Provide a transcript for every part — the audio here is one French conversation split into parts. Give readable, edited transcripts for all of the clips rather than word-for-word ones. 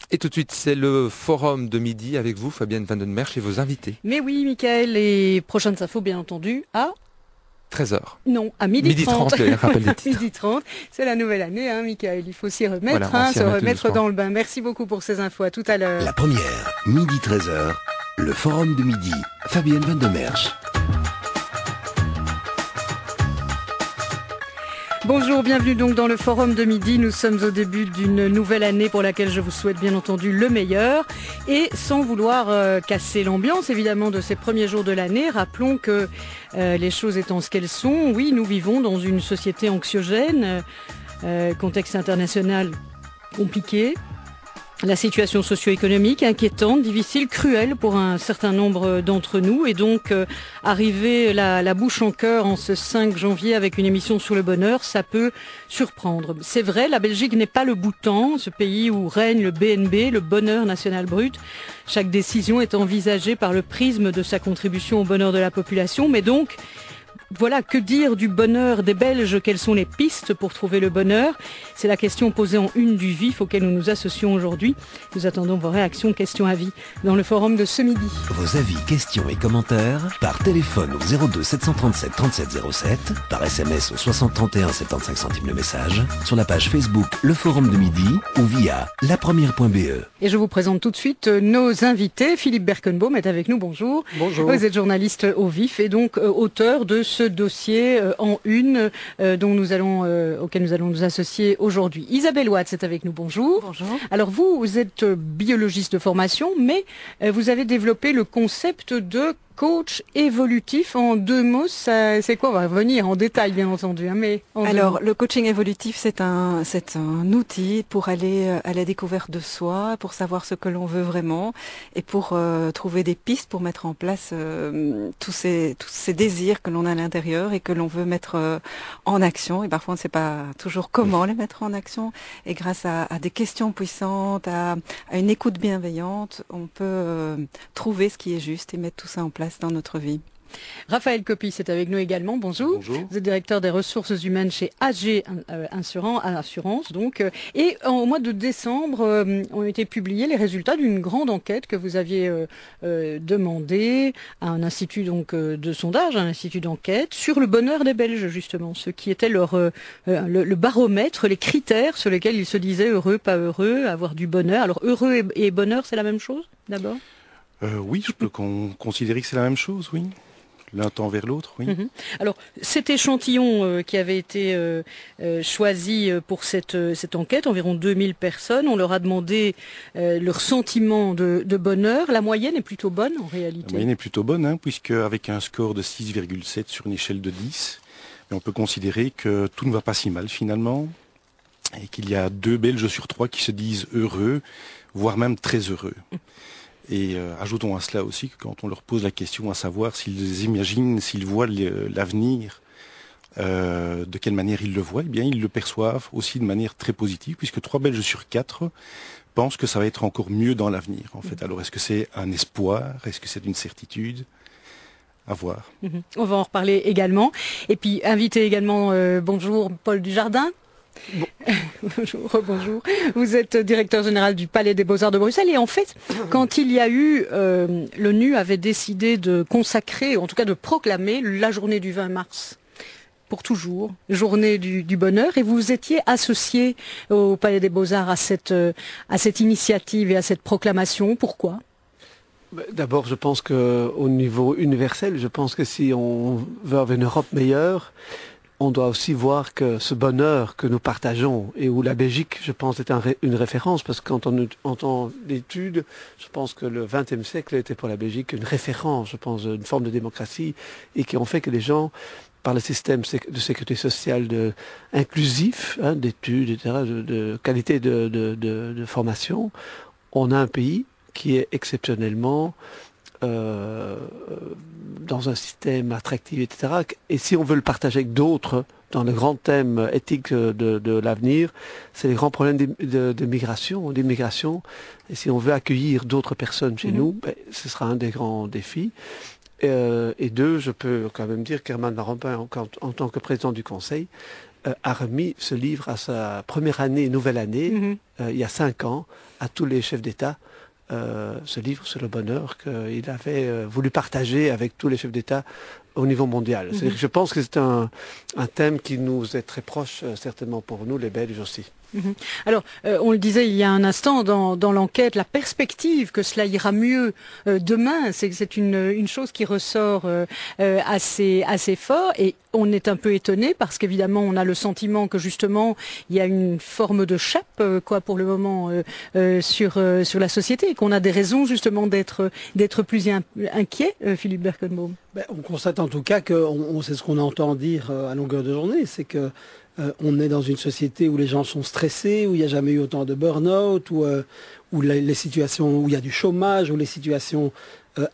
Et tout de suite, c'est le forum de midi avec vous, Fabienne Van Den Merch, et vos invités. Mais oui, Michael, les prochaines infos, bien entendu, à 13h. Non, à midi 30. Le rappel des titres. Midi 30, c'est la nouvelle année, hein, Michael. Il faut s'y remettre, Voilà, se remettre dans le bain. Merci beaucoup pour ces infos. À tout à l'heure. La première, midi 13h, le forum de midi, Fabienne Van Den Merch. Bonjour, bienvenue donc dans le forum de midi. Nous sommes au début d'une nouvelle année pour laquelle je vous souhaite bien entendu le meilleur. Et sans vouloir casser l'ambiance évidemment de ces premiers jours de l'année, rappelons que les choses étant ce qu'elles sont, oui, nous vivons dans une société anxiogène, contexte international compliqué. La situation socio-économique inquiétante, difficile, cruelle pour un certain nombre d'entre nous. Et donc, arriver la bouche en cœur en ce 5 janvier avec une émission sur le bonheur, ça peut surprendre. C'est vrai, la Belgique n'est pas le Bhoutan, ce pays où règne le BNB, le bonheur national brut. Chaque décision est envisagée par le prisme de sa contribution au bonheur de la population. Mais donc, voilà, que dire du bonheur des Belges? Quelles sont les pistes pour trouver le bonheur? C'est la question posée en une du Vif auquel nous nous associons aujourd'hui. Nous attendons vos réactions, questions, avis dans le forum de ce midi. Vos avis, questions et commentaires par téléphone au 02 737 37 07, par SMS au 60 31 75 centimes le message, sur la page Facebook Le Forum de Midi ou via lapremière.be. Et je vous présente tout de suite nos invités. Philippe Berkenbaum est avec nous, bonjour. Bonjour. Vous êtes journaliste au Vif et donc auteur de ce dossier en une auquel nous allons nous associer aujourd'hui. Isabelle Watts est avec nous, bonjour. Bonjour. Alors vous êtes biologiste de formation, mais vous avez développé le concept de coach évolutif. En deux mots, c'est quoi? On va revenir en détail, bien entendu. Hein, mais alors, le coaching évolutif, c'est un outil pour aller à la découverte de soi, pour savoir ce que l'on veut vraiment, et pour trouver des pistes pour mettre en place tous ces désirs que l'on a à l'intérieur et que l'on veut mettre en action. Et parfois, on ne sait pas toujours comment les mettre en action. Et grâce à des questions puissantes, à une écoute bienveillante, on peut trouver ce qui est juste et mettre tout ça en place dans notre vie. Raphaël Copis est avec nous également. Bonjour. Bonjour. Vous êtes directeur des ressources humaines chez AG Assurance. Donc, et au mois de décembre, ont été publiés les résultats d'une grande enquête que vous aviez demandé à un institut donc de sondage, un institut d'enquête sur le bonheur des Belges justement, ce qui était le baromètre, les critères sur lesquels ils se disaient heureux, pas heureux, avoir du bonheur. Alors heureux et bonheur, c'est la même chose d'abord? Oui, je peux considérer que c'est la même chose, oui. L'un tend vers l'autre, oui. Mm-hmm. Alors, cet échantillon qui avait été choisi pour cette enquête, environ 2000 personnes, on leur a demandé leur sentiment de bonheur. La moyenne est plutôt bonne en réalité. La moyenne est plutôt bonne, hein, puisque avec un score de 6,7 sur une échelle de 10, on peut considérer que tout ne va pas si mal finalement, et qu'il y a 2 Belges sur 3 qui se disent heureux, voire même très heureux. Et ajoutons à cela aussi que quand on leur pose la question à savoir s'ils imaginent, s'ils voient l'avenir, de quelle manière ils le voient, eh bien ils le perçoivent aussi de manière très positive, puisque 3 Belges sur 4 pensent que ça va être encore mieux dans l'avenir. En fait, alors est-ce que c'est un espoir, est-ce que c'est une certitude? À voir. On va en reparler également. Et puis invité également, bonjour Paul Dujardin. Bon. Bonjour. Vous êtes directeur général du Palais des Beaux-Arts de Bruxelles et en fait, quand il y a eu, l'ONU avait décidé de consacrer, en tout cas de proclamer la journée du 20 mars pour toujours, journée du bonheur, et vous étiez associé au Palais des Beaux-Arts à cette initiative et à cette proclamation. Pourquoi? D'abord, je pense qu'au niveau universel, je pense que si on veut avoir une Europe meilleure, on doit aussi voir que ce bonheur que nous partageons et où la Belgique, je pense, est une référence, parce que quand on entend l'étude, je pense que le XXe siècle était pour la Belgique une référence, je pense, une forme de démocratie, et qui ont fait que les gens, par le système de sécurité sociale inclusif, hein, d'études, etc., de qualité de formation, on a un pays qui est exceptionnellement dans un système attractif, etc. Et si on veut le partager avec d'autres, dans le grand thème éthique de l'avenir, c'est les grands problèmes de migration, d'immigration. Et si on veut accueillir d'autres personnes chez nous, ce sera un des grands défis. Et deux, je peux quand même dire qu'Herman Van Rompuy, en tant que président du Conseil, a remis ce livre à sa première année, nouvelle année, il y a 5 ans, à tous les chefs d'État ce livre sur le bonheur qu'il avait voulu partager avec tous les chefs d'État au niveau mondial. C'est-à-dire que je pense que c'est un thème qui nous est très proche, certainement pour nous, les Belges aussi. Alors, on le disait il y a un instant dans l'enquête, la perspective que cela ira mieux demain, c'est une chose qui ressort assez fort, et on est un peu étonné parce qu'évidemment on a le sentiment que justement il y a une forme de chape pour le moment sur la société, et qu'on a des raisons justement d'être plus inquiet, Philippe Berkenbaum. On constate en tout cas que c'est ce qu'on entend dire à longueur de journée, c'est que on est dans une société où les gens sont stressés, où il n'y a jamais eu autant de burn-out, où les situations, où il y a du chômage, où les situations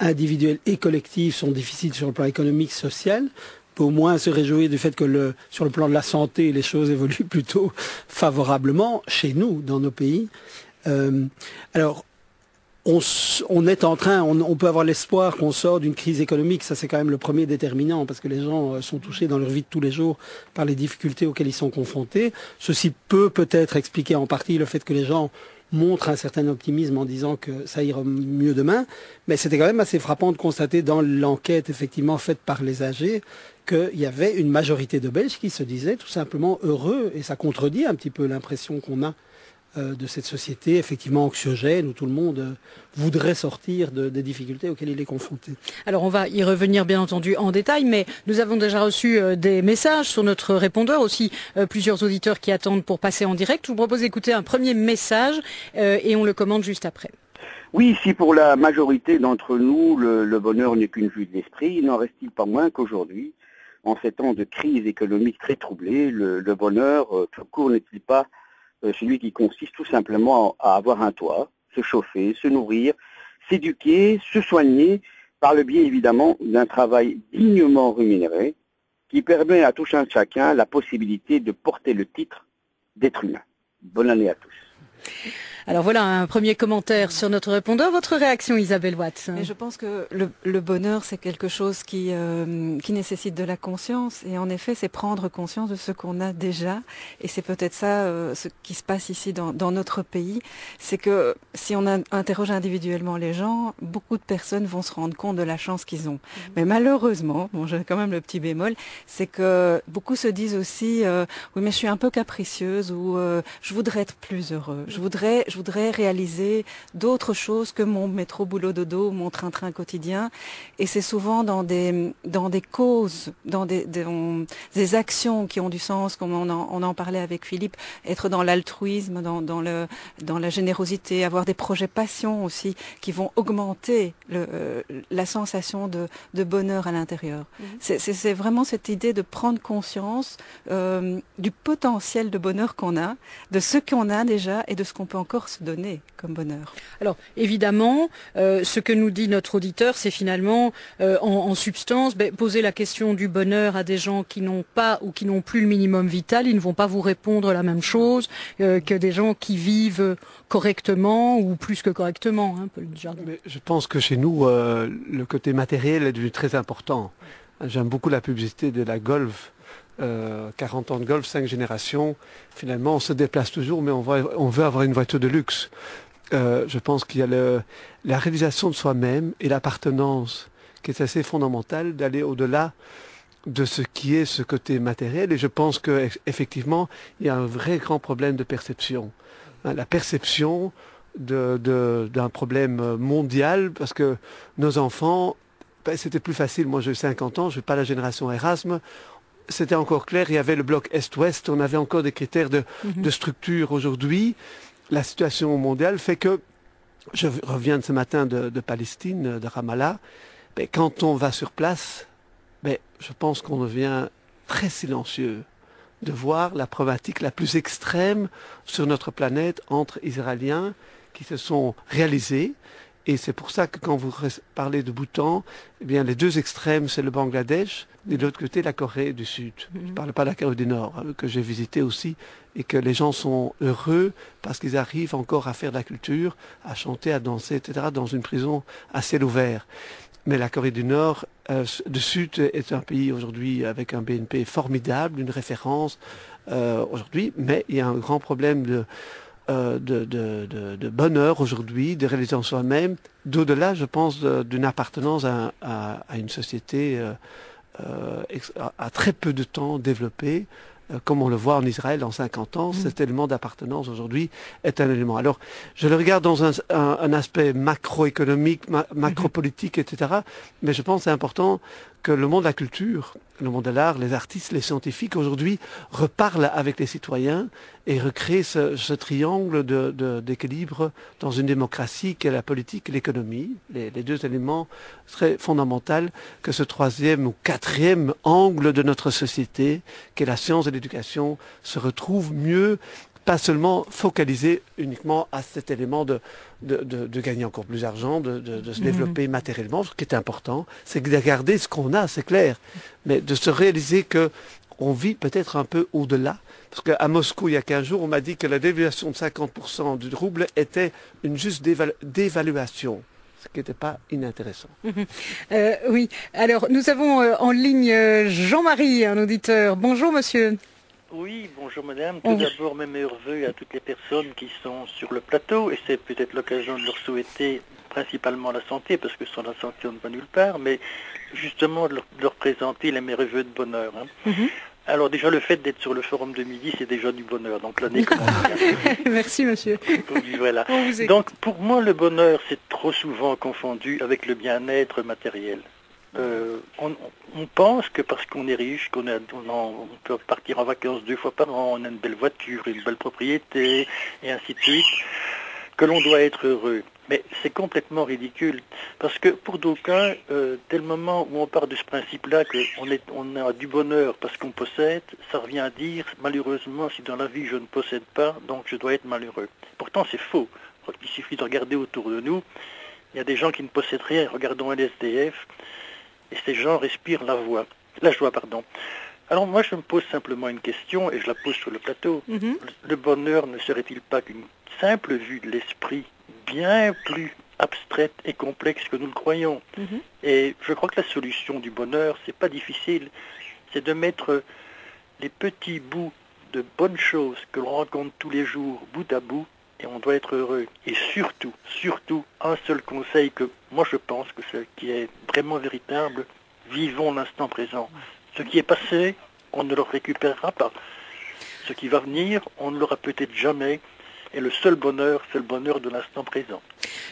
individuelles et collectives sont difficiles sur le plan économique, social. On peut au moins se réjouir du fait que sur le plan de la santé, les choses évoluent plutôt favorablement chez nous, dans nos pays. Alors, on est en train, on peut avoir l'espoir qu'on sort d'une crise économique, ça c'est quand même le premier déterminant, parce que les gens sont touchés dans leur vie de tous les jours par les difficultés auxquelles ils sont confrontés. Ceci peut peut-être expliquer en partie le fait que les gens montrent un certain optimisme en disant que ça ira mieux demain, mais c'était quand même assez frappant de constater dans l'enquête effectivement faite par les âgés qu'il y avait une majorité de Belges qui se disaient tout simplement heureux, et ça contredit un petit peu l'impression qu'on a de cette société effectivement anxiogène où tout le monde voudrait sortir des difficultés auxquelles il est confronté. Alors on va y revenir bien entendu en détail, mais nous avons déjà reçu des messages sur notre répondeur, aussi plusieurs auditeurs qui attendent pour passer en direct. Je vous propose d'écouter un premier message et on le commente juste après. Oui, si pour la majorité d'entre nous, le bonheur n'est qu'une vue de l'esprit, il n'en reste-t-il pas moins qu'aujourd'hui, en ces temps de crise économique très troublée, le bonheur, tout court, n'est-il pas celui qui consiste tout simplement à avoir un toit, se chauffer, se nourrir, s'éduquer, se soigner, par le biais évidemment d'un travail dignement rémunéré qui permet à tout un chacun la possibilité de porter le titre d'être humain. Bonne année à tous. Alors voilà un premier commentaire sur notre répondeur. Votre réaction, Isabelle Watts? Et je pense que le bonheur, c'est quelque chose qui nécessite de la conscience. Et en effet, c'est prendre conscience de ce qu'on a déjà. Et c'est peut-être ça ce qui se passe ici dans notre pays. C'est que si on interroge individuellement les gens, beaucoup de personnes vont se rendre compte de la chance qu'ils ont. Mais malheureusement, bon, j'ai quand même le petit bémol, c'est que beaucoup se disent aussi oui, mais je suis un peu capricieuse, ou je voudrais être plus heureux. Je voudrais réaliser d'autres choses que mon métro boulot dodo, mon train-train quotidien. Et c'est souvent dans des causes, dans des actions qui ont du sens, comme on en parlait avec Philippe, être dans l'altruisme, dans la générosité, avoir des projets passion aussi qui vont augmenter la sensation de bonheur à l'intérieur. C'est vraiment cette idée de prendre conscience du potentiel de bonheur qu'on a, de ce qu'on a déjà et de ce qu'on peut encore se donner comme bonheur. Alors évidemment, ce que nous dit notre auditeur, c'est finalement en substance poser la question du bonheur à des gens qui n'ont pas ou qui n'ont plus le minimum vital. Ils ne vont pas vous répondre la même chose que des gens qui vivent correctement ou plus que correctement. Paul Dujardin. Mais je pense que chez nous, le côté matériel est devenu très important. J'aime beaucoup la publicité de la Golf. 40 ans de Golf, 5 générations. Finalement, on se déplace toujours, mais on veut avoir une voiture de luxe. Je pense qu'il y a la réalisation de soi-même et l'appartenance qui est assez fondamentale, d'aller au-delà de ce qui est ce côté matériel. Et je pense qu'effectivement, il y a un vrai grand problème de perception. La perception d'un problème mondial, parce que nos enfants, c'était plus facile. Moi, j'ai 50 ans, je ne suis pas la génération Erasme. C'était encore clair, il y avait le bloc Est-Ouest, on avait encore des critères de structure. Aujourd'hui, la situation mondiale fait que, je reviens de ce matin de Palestine, de Ramallah, quand on va sur place, je pense qu'on devient très silencieux de voir la problématique la plus extrême sur notre planète entre Israéliens qui se sont réalisés. Et c'est pour ça que quand vous parlez de Bhoutan, les deux extrêmes, c'est le Bangladesh, et de l'autre côté, la Corée du Sud. Je ne parle pas de la Corée du Nord, que j'ai visité aussi, et que les gens sont heureux parce qu'ils arrivent encore à faire de la culture, à chanter, à danser, etc., dans une prison à ciel ouvert. Mais la Corée du Nord, du Sud, est un pays aujourd'hui avec un BNP formidable, une référence aujourd'hui, mais il y a un grand problème de bonheur aujourd'hui, de réaliser en soi-même, d'au-delà, je pense, d'une appartenance à une société à très peu de temps développée. Comme on le voit en Israël en 50 ans, cet élément d'appartenance aujourd'hui est un élément. Alors, je le regarde dans un aspect macroéconomique, macropolitique, etc. Mais je pense que c'est important que le monde de la culture, le monde de l'art, les artistes, les scientifiques aujourd'hui reparlent avec les citoyens et recréent ce triangle d'équilibre dans une démocratie qu'est la politique et l'économie. Les deux éléments seraient fondamentaux que ce troisième ou quatrième angle de notre société, qu'est la science et l'éducation, se retrouve mieux, pas seulement focalisé uniquement à cet élément de gagner encore plus d'argent, de se développer matériellement, ce qui est important, c'est de garder ce qu'on a, c'est clair, mais de se réaliser que on vit peut-être un peu au-delà. Parce qu'à Moscou, il y a 15 jours, on m'a dit que la dévaluation de 50% du rouble était une juste dévaluation. Ce qui n'était pas inintéressant. Oui, alors nous avons en ligne Jean-Marie, un auditeur. Bonjour monsieur. Oui, bonjour madame. Tout d'abord, mes meilleurs vœux à toutes les personnes qui sont sur le plateau, et c'est peut-être l'occasion de leur souhaiter principalement la santé, parce que sans la santé on ne va nulle part, mais justement de leur présenter les meilleurs vœux de bonheur. Alors déjà, le fait d'être sur le forum de midi, c'est déjà du bonheur, donc l'année commence bien. Merci monsieur. Voilà. Donc pour moi, le bonheur, c'est trop souvent confondu avec le bien-être matériel. On pense que parce qu'on est riche, on peut partir en vacances 2 fois par an, on a une belle voiture, une belle propriété, et ainsi de suite, que l'on doit être heureux. Mais c'est complètement ridicule, parce que pour d'aucuns, dès le moment où on part de ce principe-là, qu'on a du bonheur parce qu'on possède, ça revient à dire, malheureusement, si dans la vie je ne possède pas, donc je dois être malheureux. Pourtant c'est faux. Il suffit de regarder autour de nous, il y a des gens qui ne possèdent rien, regardons un SDF, et ces gens respirent la joie. Alors moi je me pose simplement une question, et je la pose sur le plateau. Le bonheur ne serait-il pas qu'une simple vue de l'esprit, bien plus abstraite et complexe que nous le croyons? Et je crois que la solution du bonheur, c'est pas difficile, c'est de mettre les petits bouts de bonnes choses que l'on rencontre tous les jours, bout à bout, et on doit être heureux. Et surtout, un seul conseil que moi je pense que ce qui est vraiment véritable, vivons l'instant présent. Ce qui est passé, on ne le récupérera pas. Ce qui va venir, on ne l'aura peut-être jamais. Et le seul bonheur, c'est le bonheur de l'instant présent.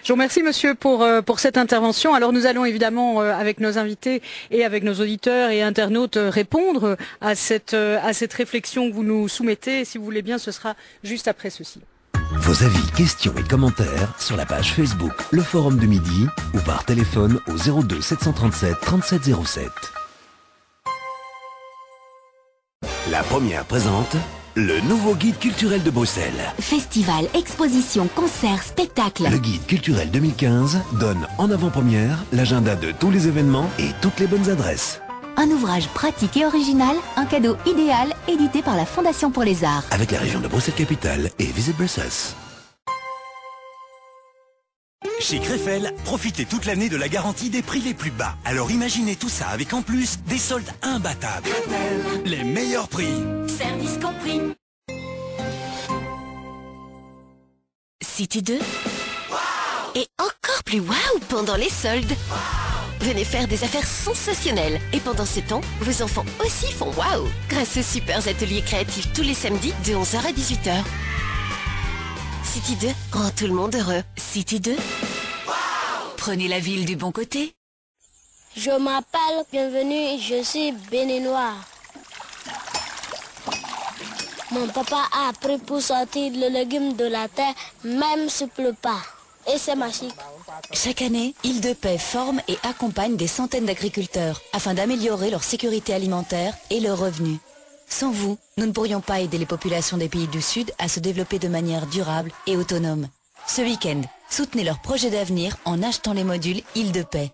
Je vous remercie monsieur pour cette intervention. Alors nous allons évidemment avec nos invités et avec nos auditeurs et internautes répondre à cette réflexion que vous nous soumettez. Et si vous voulez bien, ce sera juste après ceci. Vos avis, questions et commentaires sur la page Facebook Le Forum de Midi ou par téléphone au 02 737 3707. La première présente le nouveau guide culturel de Bruxelles. Festival, exposition, concerts, spectacles. Le guide culturel 2015 donne en avant-première l'agenda de tous les événements et toutes les bonnes adresses. Un ouvrage pratique et original, un cadeau idéal, édité par la Fondation pour les Arts. Avec la région de Bruxelles-Capitale et Visit Brussels. Chez Krefel, profitez toute l'année de la garantie des prix les plus bas. Alors imaginez tout ça avec en plus des soldes imbattables. Krefel, les meilleurs prix. Service compris. City 2. Wow. Et encore plus waouh pendant les soldes. Wow. Venez faire des affaires sensationnelles. Et pendant ce temps, vos enfants aussi font waouh grâce aux super ateliers créatifs tous les samedis de 11h à 18h. City 2 rend tout le monde heureux. City 2. Wow. Prenez la ville du bon côté. Je m'appelle Bienvenue, je suis béninois. Mon papa a appris pour sortir le légume de la terre, même s'il ne pleut pas. Et c'est magique. Chaque année, Île de Paix forme et accompagne des centaines d'agriculteurs afin d'améliorer leur sécurité alimentaire et leurs revenus. Sans vous, nous ne pourrions pas aider les populations des pays du Sud à se développer de manière durable et autonome. Ce week-end, soutenez leur projet d'avenir en achetant les modules Île de Paix.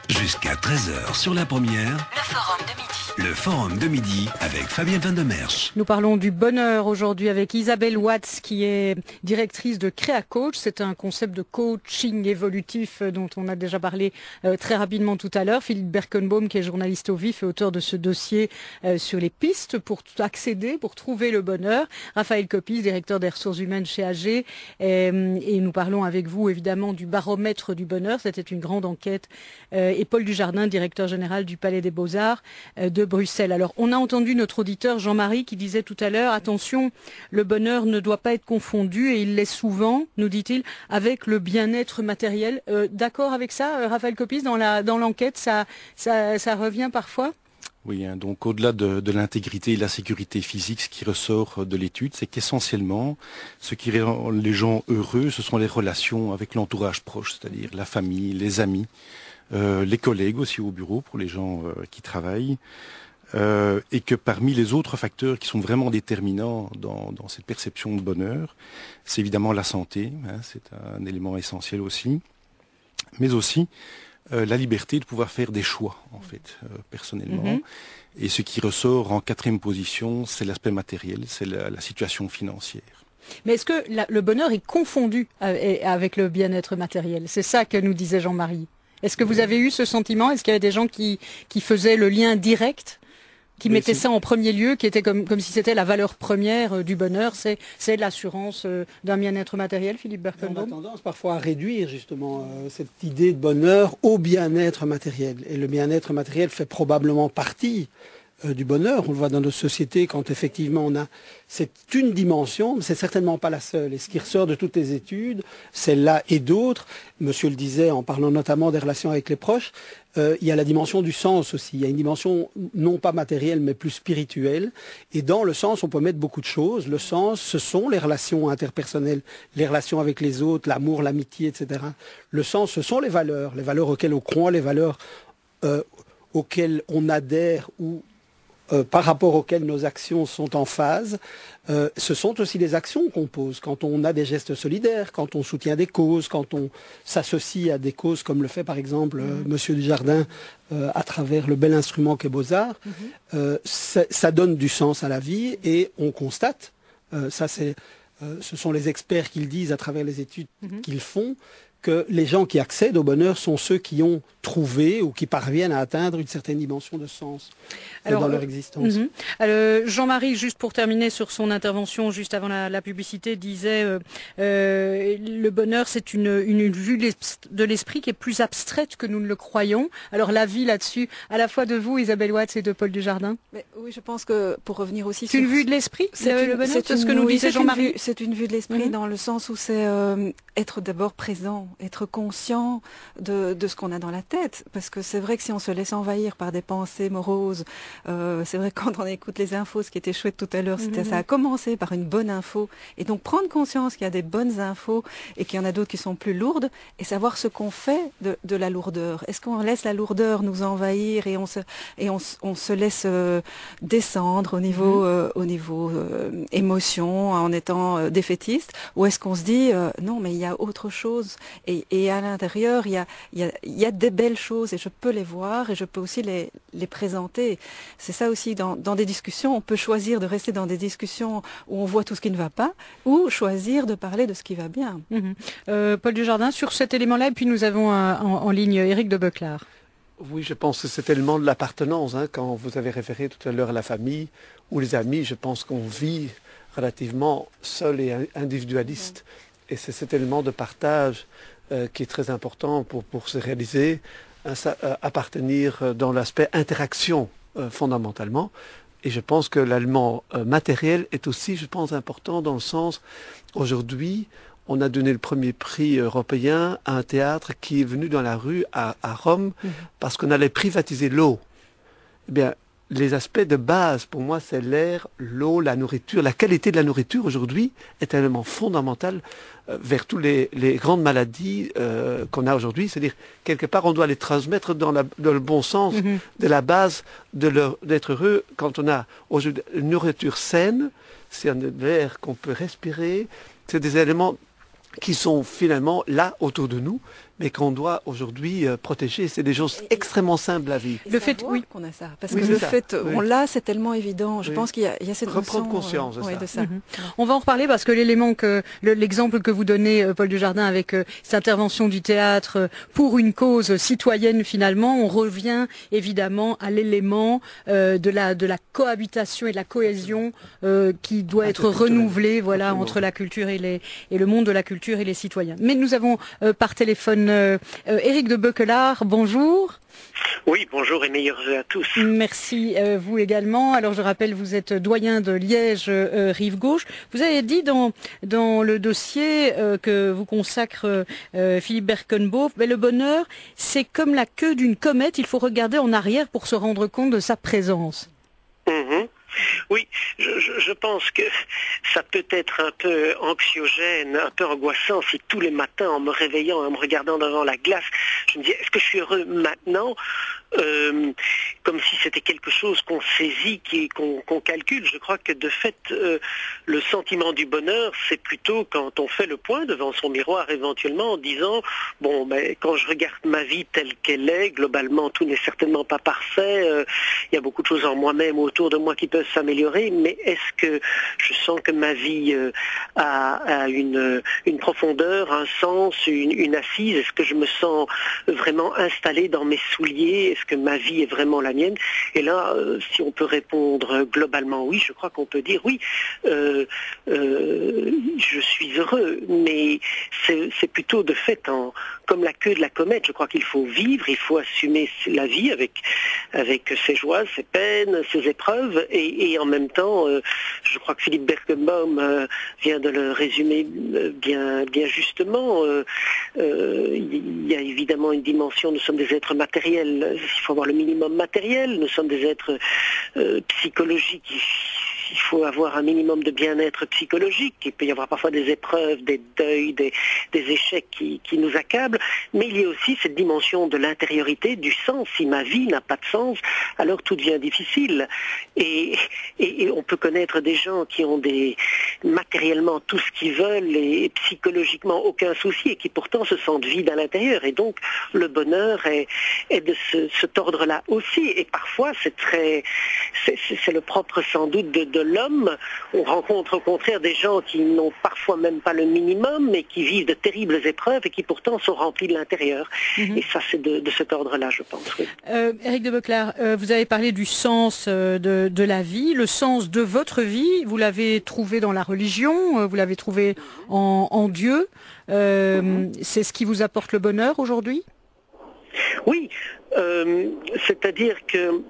Jusqu'à 13h sur la première. Le Forum de Midi. Le Forum de midi avec Fabienne Van de Merch. Nous parlons du bonheur aujourd'hui avec Isabelle Watts qui est directrice de Créa Coach. C'est un concept de coaching évolutif dont on a déjà parlé très rapidement tout à l'heure. Philippe Berkenbaum qui est journaliste au vif et auteur de ce dossier sur les pistes pour accéder, pour trouver le bonheur. Raphaël Copis, directeur des ressources humaines chez AG. Et nous parlons avec vous évidemment du baromètre du bonheur. C'était une grande enquête. Et Paul Dujardin, directeur général du Palais des Beaux-Arts de Bruxelles. Alors, on a entendu notre auditeur Jean-Marie qui disait tout à l'heure, attention, le bonheur ne doit pas être confondu, et il l'est souvent, nous dit-il, avec le bien-être matériel. D'accord avec ça, Raphaël Copis, dans l'enquête, ça revient parfois ? Oui, donc au-delà de l'intégrité et de la sécurité physique, ce qui ressort de l'étude, c'est qu'essentiellement, ce qui rend les gens heureux, ce sont les relations avec l'entourage proche, c'est-à-dire la famille, les amis, les collègues aussi au bureau pour les gens qui travaillent, et que parmi les autres facteurs qui sont vraiment déterminants dans cette perception de bonheur, c'est évidemment la santé, c'est un élément essentiel aussi, mais aussi la liberté de pouvoir faire des choix, en fait, personnellement. Et ce qui ressort en 4e position, c'est l'aspect matériel, c'est la situation financière. Mais est-ce que le bonheur est confondu avec le bien-être matériel ? C'est ça que nous disait Jean-Marie. Est-ce que vous avez eu ce sentiment ? Est-ce qu'il y avait des gens qui faisaient le lien direct, qui mettaient ça en premier lieu, qui était comme si c'était la valeur première du bonheur, c'est l'assurance d'un bien-être matériel, Philippe Berkenbaum ? On a tendance parfois à réduire justement cette idée de bonheur au bien-être matériel. Et le bien-être matériel fait probablement partie du bonheur. On le voit dans nos sociétés quand effectivement c'est une dimension, mais c'est certainement pas la seule. Et ce qui ressort de toutes les études, celle-là et d'autres, monsieur le disait en parlant notamment des relations avec les proches, il y a la dimension du sens aussi. Il y a une dimension non pas matérielle mais plus spirituelle. Et dans le sens, on peut mettre beaucoup de choses. Le sens, ce sont les relations interpersonnelles, les relations avec les autres, l'amour, l'amitié, etc. Le sens, ce sont les valeurs auxquelles on croit, les valeurs auxquelles on adhère ou par rapport auxquelles nos actions sont en phase. Ce sont aussi les actions qu'on pose. Quand on a des gestes solidaires, quand on soutient des causes, quand on s'associe à des causes comme le fait par exemple Monsieur Dujardin à travers le bel instrument qu'est Beaux-Arts, ça donne du sens à la vie et on constate, ce sont les experts qui le disent à travers les études qu'ils font, que les gens qui accèdent au bonheur sont ceux qui ont trouvé ou qui parviennent à atteindre une certaine dimension de sens dans leur existence. Jean-Marie, juste pour terminer sur son intervention juste avant la publicité, disait le bonheur c'est une vue de l'esprit qui est plus abstraite que nous ne le croyons. Alors l'avis là-dessus, à la fois de vous, Isabelle Watts, et de Paul Dujardin. Mais oui, je pense que pour revenir aussi c'est une vue de l'esprit, le bonheur, c'est ce que nous disait Jean-Marie. C'est une vue de l'esprit dans le sens où c'est être d'abord présent, être conscient de ce qu'on a dans la tête, parce que c'est vrai que si on se laisse envahir par des pensées moroses, c'est vrai que quand on écoute les infos, ce qui était chouette tout à l'heure, c'était ça a commencé par une bonne info, et donc prendre conscience qu'il y a des bonnes infos et qu'il y en a d'autres qui sont plus lourdes, et savoir ce qu'on fait de la lourdeur. Est-ce qu'on laisse la lourdeur nous envahir et on se laisse descendre au niveau émotion en étant défaitiste, ou est-ce qu'on se dit non mais il y a autre chose, et à l'intérieur il y a des belles choses et je peux les voir et je peux aussi les présenter. C'est ça aussi dans des discussions, on peut choisir de rester dans des discussions où on voit tout ce qui ne va pas, ou choisir de parler de ce qui va bien. Paul Dujardin, sur cet élément-là, et puis nous avons en ligne Éric de Beuclard. Oui, je pense que cet élément de l'appartenance, quand vous avez référé tout à l'heure à la famille ou les amis, je pense qu'on vit relativement seul et individualiste. Et c'est cet élément de partage qui est très important pour se réaliser, appartenir dans l'aspect interaction fondamentalement. Et je pense que l'élément matériel est aussi, je pense, important dans le sens, aujourd'hui, on a donné le premier prix européen à un théâtre qui est venu dans la rue à Rome parce qu'on allait privatiser l'eau. Eh bien, les aspects de base, pour moi, c'est l'air, l'eau, la nourriture. La qualité de la nourriture, aujourd'hui, est un élément fondamental vers toutes les grandes maladies qu'on a aujourd'hui. C'est-à-dire, quelque part, on doit les transmettre dans le bon sens de la base d'être heureux. Quand on a aujourd'hui une nourriture saine, c'est un air qu'on peut respirer, c'est des éléments qui sont finalement là autour de nous, mais qu'on doit aujourd'hui protéger. C'est des choses extrêmement simples la vie. Le fait, oui, qu'on a ça, parce oui, que le ça. fait, Oui. on l'a, c'est tellement évident. Je pense qu'il y a cette reprendre notion, conscience de ça. On va en reparler parce que l'exemple que vous donnez, Paul Dujardin, avec cette intervention du théâtre pour une cause citoyenne, finalement, on revient évidemment à l'élément de la cohabitation et de la cohésion qui doit être renouvelée, voilà, absolument, entre la culture et le monde de la culture et les citoyens. Mais nous avons par téléphone Éric de Beuquelard. Bonjour. Oui, bonjour et meilleurs vœux à tous. Merci, vous également. Alors je rappelle, vous êtes doyen de Liège Rive Gauche. Vous avez dit dans le dossier que vous consacre Philippe Berkenboef, le bonheur, c'est comme la queue d'une comète, il faut regarder en arrière pour se rendre compte de sa présence. Mmh. Oui, je pense que ça peut être un peu anxiogène, un peu angoissant si tous les matins, en me réveillant, en me regardant devant la glace, je me dis, est-ce que je suis heureux maintenant ? Comme si c'était quelque chose qu'on saisit, qu'on calcule. Je crois que de fait, le sentiment du bonheur, c'est plutôt quand on fait le point devant son miroir éventuellement en disant, bon, ben, quand je regarde ma vie telle qu'elle est, globalement, tout n'est certainement pas parfait, il y a beaucoup de choses en moi-même ou autour de moi qui peuvent s'améliorer, mais est-ce que je sens que ma vie a une profondeur, un sens, une assise? Est-ce que je me sens vraiment installé dans mes souliers? Est-ce que ma vie est vraiment la mienne? Et là, si on peut répondre globalement oui, je crois qu'on peut dire oui, je suis heureux, mais c'est plutôt de fait comme la queue de la comète. Je crois qu'il faut vivre, il faut assumer la vie avec ses joies, ses peines, ses épreuves, et en même temps, je crois que Philippe Berkenboef vient de le résumer bien justement. Il y a évidemment une dimension, nous sommes des êtres matériels, il faut avoir le minimum matériel, nous sommes des êtres psychologiques, il faut avoir un minimum de bien-être psychologique, il peut y avoir parfois des épreuves, des deuils, des échecs qui nous accablent, mais il y a aussi cette dimension de l'intériorité, du sens. Si ma vie n'a pas de sens, alors tout devient difficile. Et on peut connaître des gens qui ont matériellement tout ce qu'ils veulent et psychologiquement aucun souci et qui pourtant se sentent vides à l'intérieur. Et donc le bonheur est de cet ordre-là aussi. Et parfois c'est le propre sans doute de l'homme. On rencontre au contraire des gens qui n'ont parfois même pas le minimum, mais qui vivent de terribles épreuves et qui pourtant sont remplis de l'intérieur. Et ça, c'est de cet ordre-là, je pense. Oui. Éric de Beuquelard, vous avez parlé du sens de la vie. Le sens de votre vie, vous l'avez trouvé dans la religion, vous l'avez trouvé en Dieu. C'est ce qui vous apporte le bonheur aujourd'hui ? Oui, c'est-à-dire que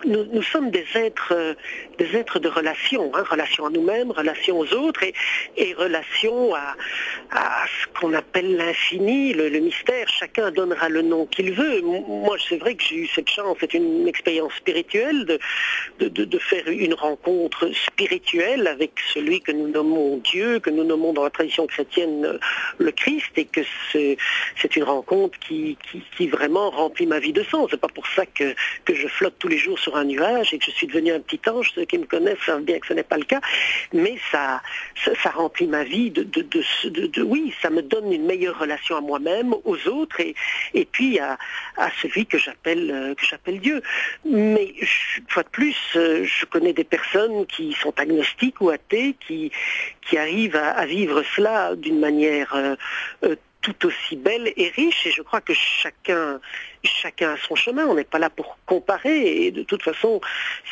nous sommes des êtres de relation, relation à nous-mêmes, relation aux autres et relation à ce qu'on appelle l'infini, le mystère. Chacun donnera le nom qu'il veut. Moi, c'est vrai que j'ai eu cette chance, c'est une expérience spirituelle de faire une rencontre spirituelle avec celui que nous nommons Dieu, que nous nommons dans la tradition chrétienne le Christ, et que c'est une rencontre qui vraiment remplit ma vie de sens. C'est pas pour ça que je flotte tous les jours sur un nuage et que je suis devenu un petit ange. Ceux qui me connaissent savent bien que ce n'est pas le cas, mais ça remplit ma vie oui, ça me donne une meilleure relation à moi-même, aux autres et puis à celui que j'appelle Dieu. Mais une fois de plus, je connais des personnes qui sont agnostiques ou athées qui arrivent à vivre cela d'une manière tout aussi belle et riche, et je crois que chacun a son chemin. On n'est pas là pour comparer, et de toute façon,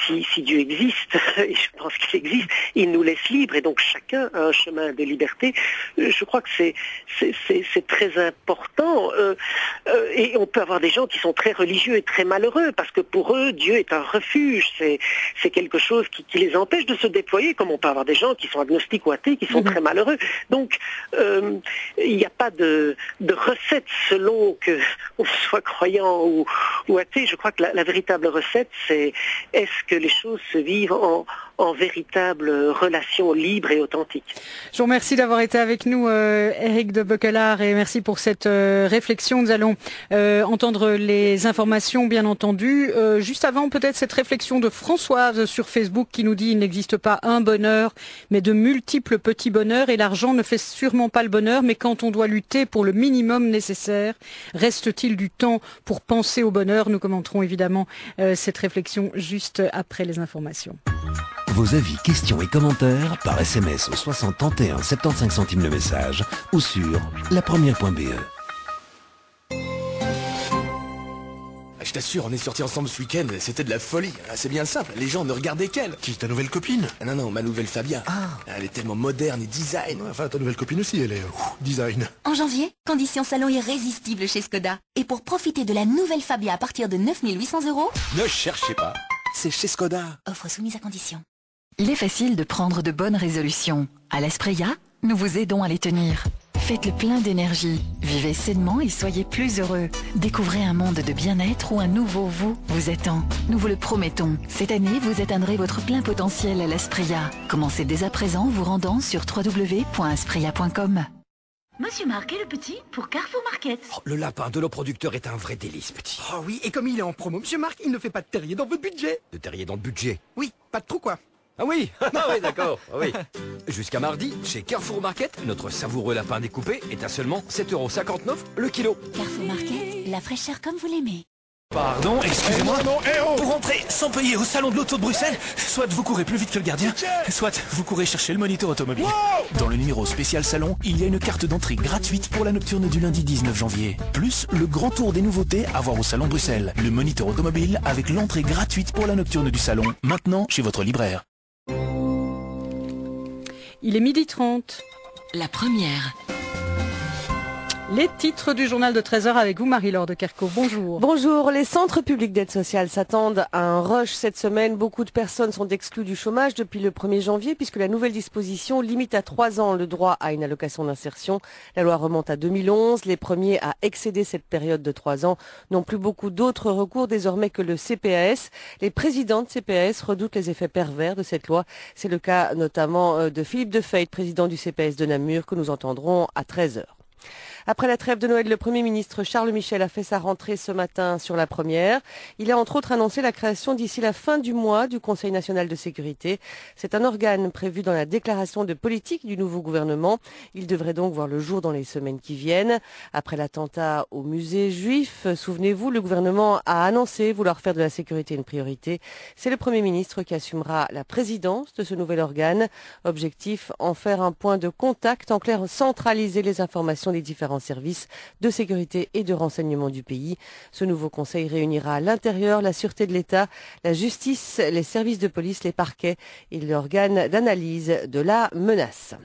si Dieu existe, et je pense qu'il existe, il nous laisse libres, et donc chacun a un chemin de liberté. Je crois que c'est très important, et on peut avoir des gens qui sont très religieux et très malheureux, parce que pour eux, Dieu est un refuge, c'est quelque chose qui les empêche de se déployer, comme on peut avoir des gens qui sont agnostiques ou athées, qui sont très malheureux. Donc, il n'y a pas de recette selon qu'on soit croyant ou athée. Je crois que la véritable recette, c'est est-ce que les choses se vivent en véritable relation libre et authentique. Je vous remercie d'avoir été avec nous, Éric de Beuquelaar, et merci pour cette réflexion. Nous allons entendre les informations, bien entendu. Juste avant, peut-être cette réflexion de Françoise sur Facebook qui nous dit il n'existe pas un bonheur, mais de multiples petits bonheurs, et l'argent ne fait sûrement pas le bonheur, mais quand on doit lutter pour le minimum nécessaire, reste-t-il du temps pour penser au bonheur? Nous commenterons évidemment cette réflexion juste après les informations. Vos avis, questions et commentaires par SMS au 60 31 75 centimes le message ou sur lapremière.be. Je t'assure, on est sortis ensemble ce week-end, c'était de la folie. C'est bien simple, les gens ne regardaient qu'elle. Qui, ta nouvelle copine? Non, ma nouvelle Fabia. Elle est tellement moderne et design. Enfin, ta nouvelle copine aussi, elle est design. En janvier, conditions salon irrésistibles chez Skoda. Et pour profiter de la nouvelle Fabia à partir de 9 800 €, ne cherchez pas, c'est chez Skoda. Offre soumise à condition. Il est facile de prendre de bonnes résolutions. À l'Espreia, nous vous aidons à les tenir. Faites le plein d'énergie, vivez sainement et soyez plus heureux. Découvrez un monde de bien-être où un nouveau vous attend. Nous vous le promettons, cette année vous atteindrez votre plein potentiel à l'Espreia. Commencez dès à présent en vous rendant sur www.espreia.com. Monsieur Marc et le petit pour Carrefour Market. Oh, le lapin de nos producteurs est un vrai délice, petit. Oh oui, et comme il est en promo, Monsieur Marc, il ne fait pas de terrier dans votre budget. De terrier dans le budget? Oui, pas de trou quoi. Ah oui, oui, d'accord, oui. Jusqu'à mardi, chez Carrefour Market, notre savoureux lapin découpé est à seulement 7,59 € le kilo. Carrefour Market, la fraîcheur comme vous l'aimez. Pardon, excusez-moi. Pour rentrer sans payer au salon de l'auto de Bruxelles, soit vous courez plus vite que le gardien, soit vous courez chercher le moniteur automobile. Dans le numéro spécial salon, il y a une carte d'entrée gratuite pour la nocturne du lundi 19 janvier. Plus le grand tour des nouveautés à voir au salon de Bruxelles. Le moniteur automobile avec l'entrée gratuite pour la nocturne du salon. Maintenant chez votre libraire. Il est 12h30. La première. Les titres du journal de 13h avec vous, Marie-Laure de Kerckhove. Bonjour. Bonjour. Les centres publics d'aide sociale s'attendent à un rush cette semaine. Beaucoup de personnes sont exclues du chômage depuis le 1er janvier puisque la nouvelle disposition limite à 3 ans le droit à une allocation d'insertion. La loi remonte à 2011. Les premiers à excéder cette période de 3 ans n'ont plus beaucoup d'autres recours désormais que le CPAS. Les présidents de CPAS redoutent les effets pervers de cette loi. C'est le cas notamment de Philippe Defeit, président du CPAS de Namur, que nous entendrons à 13h. Après la trêve de Noël, le Premier ministre Charles Michel a fait sa rentrée ce matin sur la première. Il a entre autres annoncé la création d'ici la fin du mois du Conseil national de sécurité. C'est un organe prévu dans la déclaration de politique du nouveau gouvernement. Il devrait donc voir le jour dans les semaines qui viennent. Après l'attentat au musée juif, souvenez-vous, le gouvernement a annoncé vouloir faire de la sécurité une priorité. C'est le Premier ministre qui assumera la présidence de ce nouvel organe. Objectif, en faire un point de contact, en clair centraliser les informations des différents services de sécurité et de renseignement du pays. Ce nouveau conseil réunira l'intérieur, la sûreté de l'État, la justice, les services de police, les parquets et l'organe d'analyse de la menace.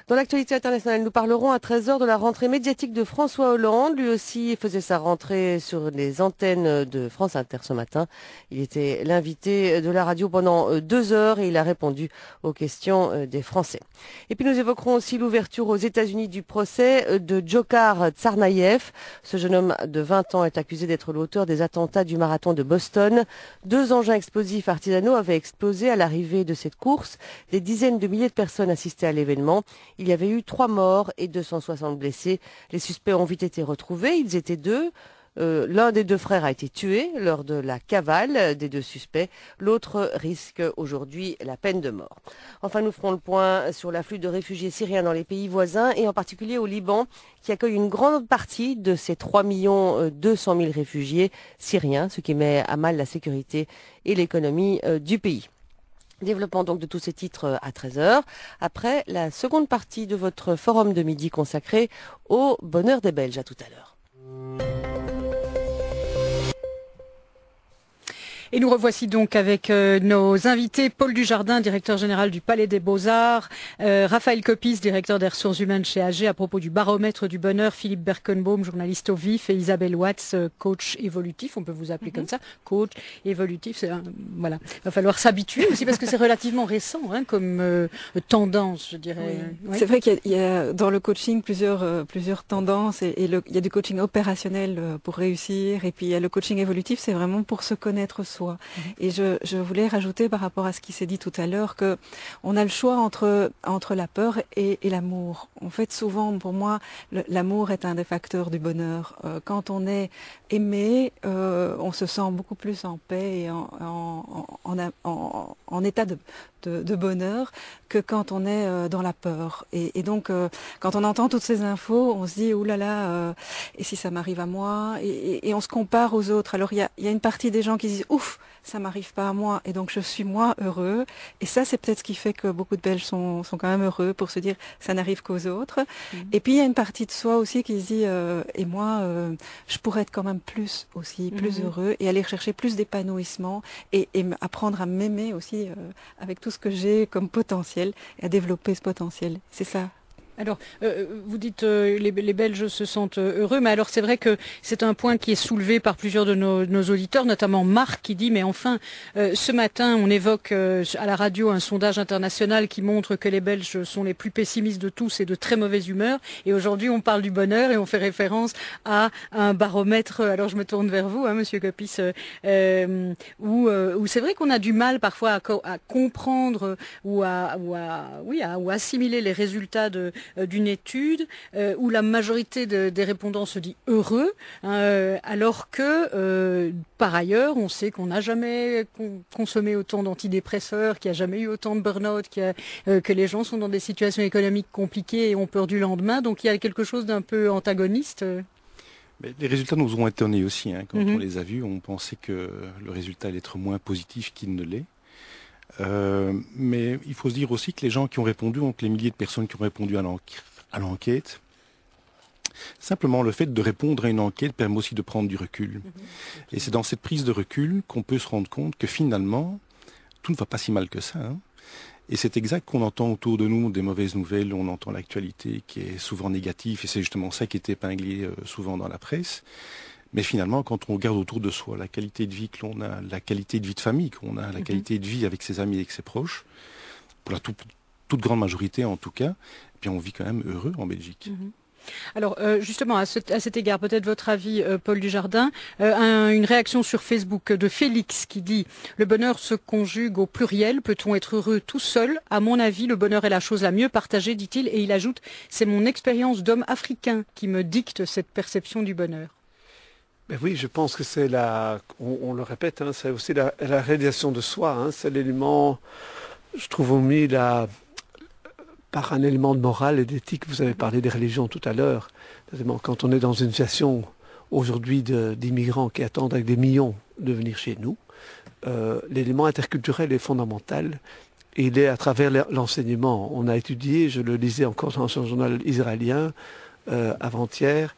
Dans l'actualité internationale, nous parlerons à 13h de la rentrée médiatique de François Hollande. Lui aussi faisait sa rentrée sur les antennes de France Inter ce matin. Il était l'invité de la radio pendant 2 heures et il a répondu aux questions des Français. Et puis nous évoquerons aussi l'ouverture aux États-Unis du procès de Dzhokhar Tsarnaev. Ce jeune homme de 20 ans est accusé d'être l'auteur des attentats du marathon de Boston. 2 engins explosifs artisanaux avaient explosé à l'arrivée de cette course. Des dizaines de milliers de personnes assistaient à l'événement. Il y avait eu 3 morts et 260 blessés. Les suspects ont vite été retrouvés. Ils étaient 2. L'un des 2 frères a été tué lors de la cavale des 2 suspects. L'autre risque aujourd'hui la peine de mort. Enfin, nous ferons le point sur l'afflux de réfugiés syriens dans les pays voisins et en particulier au Liban qui accueille une grande partie de ces 3 200 000 réfugiés syriens, ce qui met à mal la sécurité et l'économie du pays. Développement donc de tous ces titres à 13h, après la seconde partie de votre forum de midi consacré au bonheur des Belges. À tout à l'heure. Et nous revoici donc avec nos invités, Paul Dujardin, directeur général du Palais des Beaux-Arts, Raphaël Copis, directeur des ressources humaines chez AG à propos du baromètre du bonheur, Philippe Berkenbaum, journaliste au vif, et Isabelle Watts, coach évolutif, on peut vous appeler comme ça, coach évolutif, voilà. Il va falloir s'habituer aussi parce que c'est relativement récent comme tendance, je dirais. Oui. Ouais. C'est vrai qu'il y a dans le coaching plusieurs tendances il y a du coaching opérationnel pour réussir et puis il y a le coaching évolutif, c'est vraiment pour se connaître soi. Et je voulais rajouter par rapport à ce qui s'est dit tout à l'heure que on a le choix entre la peur et l'amour. En fait, souvent, pour moi, l'amour est un des facteurs du bonheur. Quand on est aimé, on se sent beaucoup plus en paix et en état de bonheur que quand on est dans la peur. Et donc, quand on entend toutes ces infos, on se dit, oulala, et si ça m'arrive à moi, et on se compare aux autres. Alors, il y a une partie des gens qui disent, ouf, ça m'arrive pas à moi, et donc je suis moi heureux. Et ça, c'est peut-être ce qui fait que beaucoup de Belges sont quand même heureux pour se dire, ça n'arrive qu'aux autres. Et puis, il y a une partie de soi aussi qui se dit, et moi, je pourrais être quand même plus heureux, et aller chercher plus d'épanouissement, et apprendre à m'aimer aussi avec tout ce que j'ai comme potentiel, et à développer ce potentiel. C'est ça. Alors, vous dites les Belges se sentent heureux, mais alors c'est vrai que c'est un point qui est soulevé par plusieurs de nos auditeurs, notamment Marc qui dit, mais enfin, ce matin on évoque à la radio un sondage international qui montre que les Belges sont les plus pessimistes de tous et de très mauvaise humeur, et aujourd'hui on parle du bonheur et on fait référence à un baromètre, alors je me tourne vers vous, Monsieur Copis, où c'est vrai qu'on a du mal parfois à comprendre ou à assimiler les résultats d'une étude où la majorité des répondants se dit heureux, alors que par ailleurs on sait qu'on n'a jamais consommé autant d'antidépresseurs, qu'il n'y a jamais eu autant de burn-out, que les gens sont dans des situations économiques compliquées et ont peur du lendemain, donc il y a quelque chose d'un peu antagoniste. Mais les résultats nous ont étonnés aussi, quand on les a vus, on pensait que le résultat allait être moins positif qu'il ne l'est. Mais il faut se dire aussi que les gens qui ont répondu, donc les milliers de personnes qui ont répondu à l'enquête, simplement le fait de répondre à une enquête permet aussi de prendre du recul. Et c'est dans cette prise de recul qu'on peut se rendre compte que finalement, tout ne va pas si mal que ça. Et c'est exact qu'on entend autour de nous des mauvaises nouvelles, on entend l'actualité qui est souvent négative, et c'est justement ça qui est épinglé souvent dans la presse. Mais finalement, quand on regarde autour de soi la qualité de vie que l'on a, la qualité de vie de famille qu'on a, la qualité de vie avec ses amis et avec ses proches, pour la toute grande majorité en tout cas, eh bien on vit quand même heureux en Belgique. Alors justement, à cet égard, peut-être votre avis, Paul Dujardin, une réaction sur Facebook de Félix qui dit « Le bonheur se conjugue au pluriel, peut-on être heureux tout seul? À mon avis, le bonheur est la chose la mieux partagée, dit-il, et il ajoute « C'est mon expérience d'homme africain qui me dicte cette perception du bonheur. » Ben oui, je pense que c'est on le répète, c'est aussi la réalisation de soi, c'est l'élément, je trouve, omis par un élément de morale et d'éthique. Vous avez parlé des religions tout à l'heure. Quand on est dans une situation aujourd'hui d'immigrants qui attendent avec des millions de venir chez nous, l'élément interculturel est fondamental. Et il est à travers l'enseignement. On a étudié, je le lisais encore dans un journal israélien avant-hier,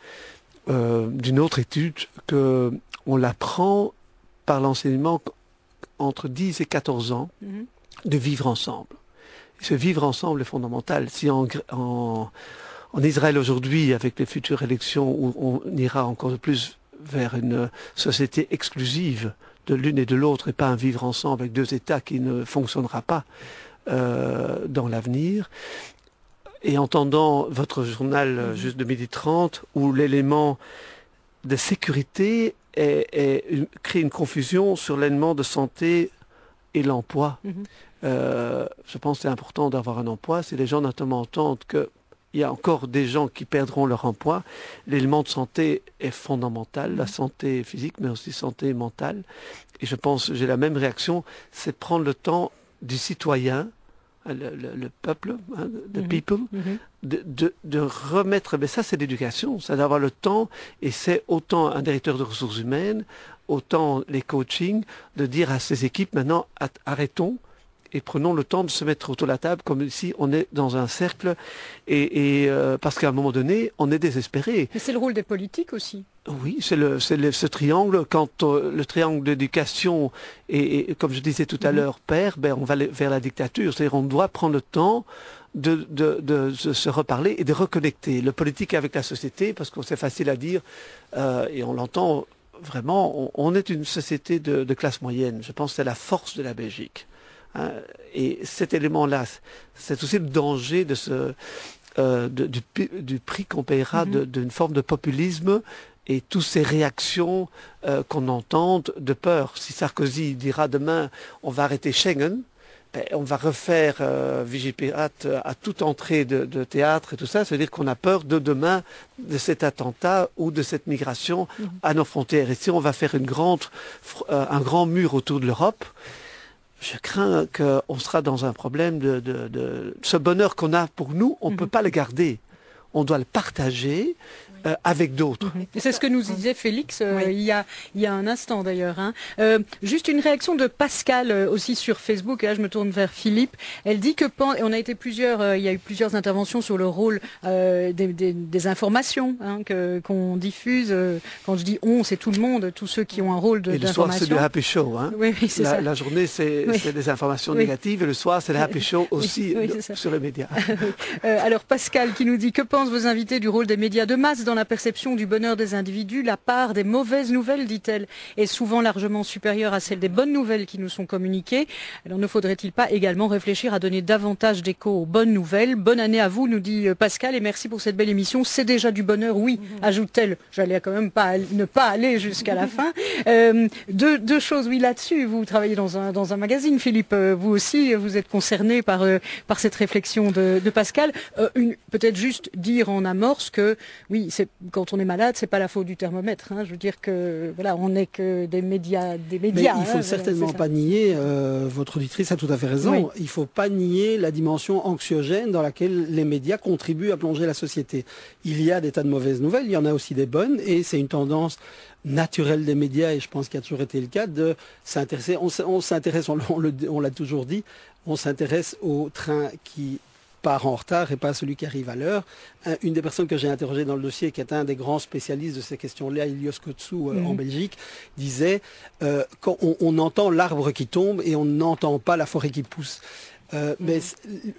d'une autre étude, qu'on l'apprend par l'enseignement entre 10 et 14 ans de vivre ensemble. Et ce vivre ensemble est fondamental. Si en Israël aujourd'hui, avec les futures élections, où on ira encore plus vers une société exclusive de l'une et de l'autre, et pas un vivre ensemble avec deux États qui ne fonctionnera pas dans l'avenir, et entendant votre journal juste de 12h30, où l'élément de sécurité crée une confusion sur l'élément de santé et l'emploi. Je pense que c'est important d'avoir un emploi. Si les gens notamment entendent qu'il y a encore des gens qui perdront leur emploi, l'élément de santé est fondamental, la santé physique, mais aussi santé mentale. Et je pense, j'ai la même réaction, c'est prendre le temps du citoyen, le peuple, the people, de remettre, mais ça c'est l'éducation, c'est d'avoir le temps, et c'est autant un directeur de ressources humaines, autant les coachings, de dire à ces équipes maintenant, arrêtons et prenons le temps de se mettre autour de la table comme si on est dans un cercle, et parce qu'à un moment donné, on est désespéré. Mais c'est le rôle des politiques aussi. Oui, c'est ce triangle. Quand le triangle d'éducation et comme je disais tout à l'heure, perd, on va vers la dictature. C'est-à-dire on doit prendre le temps de se reparler et de reconnecter le politique avec la société, parce que c'est facile à dire, et on l'entend vraiment, on est une société de classe moyenne. Je pense que c'est la force de la Belgique. Et cet élément-là, c'est aussi le danger de du prix qu'on paiera d'une forme de populisme et toutes ces réactions qu'on entend de peur. Si Sarkozy dira demain on va arrêter Schengen, on va refaire Vigipirate à toute entrée de théâtre et tout ça, c'est-à-dire qu'on a peur de demain de cet attentat ou de cette migration à nos frontières. Et si on va faire un grand mur autour de l'Europe, je crains qu'on sera dans un problème de ce bonheur qu'on a pour nous, on ne peut pas le garder. On doit le partager avec d'autres. Et c'est ce que nous disait Félix il y a un instant d'ailleurs. Hein. Juste une réaction de Pascal aussi sur Facebook, et là je me tourne vers Philippe. Elle dit que on a été il y a eu plusieurs interventions sur le rôle des informations qu'on diffuse. Quand je dis on, c'est tout le monde, tous ceux qui ont un rôle d'information. Et le soir c'est le happy show. Hein. Oui, c'est ça. La journée c'est des informations négatives et le soir c'est le happy show aussi sur les médias. Alors Pascal qui nous dit: que pensent vos invités du rôle des médias de masse dans la perception du bonheur des individus? La part des mauvaises nouvelles, dit-elle, est souvent largement supérieure à celle des bonnes nouvelles qui nous sont communiquées. Alors ne faudrait-il pas également réfléchir à donner davantage d'écho aux bonnes nouvelles? Bonne année à vous, nous dit Pascal, et merci pour cette belle émission. C'est déjà du bonheur, oui, ajoute-t-elle. J'allais quand même ne pas aller jusqu'à la fin. Deux choses, oui, là-dessus. Vous travaillez dans un magazine, Philippe. Vous aussi, vous êtes concerné par cette réflexion de Pascal. Peut-être juste dire en amorce que, oui, quand on est malade, c'est pas la faute du thermomètre. Hein. Je veux dire que voilà, on n'est que des médias. Mais il faut certainement pas nier. Votre auditrice a tout à fait raison. Oui. Il faut pas nier la dimension anxiogène dans laquelle les médias contribuent à plonger la société. Il y a des tas de mauvaises nouvelles, il y en a aussi des bonnes, et c'est une tendance naturelle des médias, et je pense qu'il a toujours été le cas, de s'intéresser. On s'intéresse, on l'a toujours dit, on s'intéresse au train qui part en retard et pas celui qui arrive à l'heure. Une des personnes que j'ai interrogées dans le dossier, qui est un des grands spécialistes de ces questions-là, Ilios Kotsou en Belgique, disait quand on entend l'arbre qui tombe et on n'entend pas la forêt qui pousse. Mais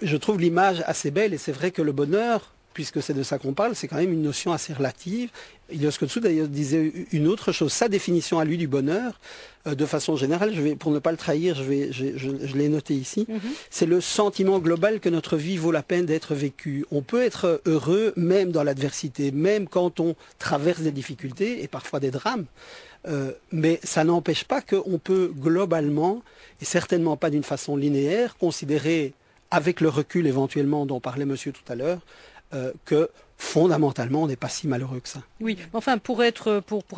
je trouve l'image assez belle, et c'est vrai que le bonheur, puisque c'est de ça qu'on parle, c'est quand même une notion assez relative. Ilios Kotsou d'ailleurs disait une autre chose, sa définition à lui du bonheur, de façon générale, pour ne pas le trahir, je l'ai noté ici, c'est le sentiment global que notre vie vaut la peine d'être vécue. On peut être heureux même dans l'adversité, même quand on traverse des difficultés et parfois des drames, mais ça n'empêche pas qu'on peut globalement, et certainement pas d'une façon linéaire, considérer, avec le recul éventuellement dont parlait monsieur tout à l'heure, que fondamentalement on n'est pas si malheureux que ça. Oui, enfin pour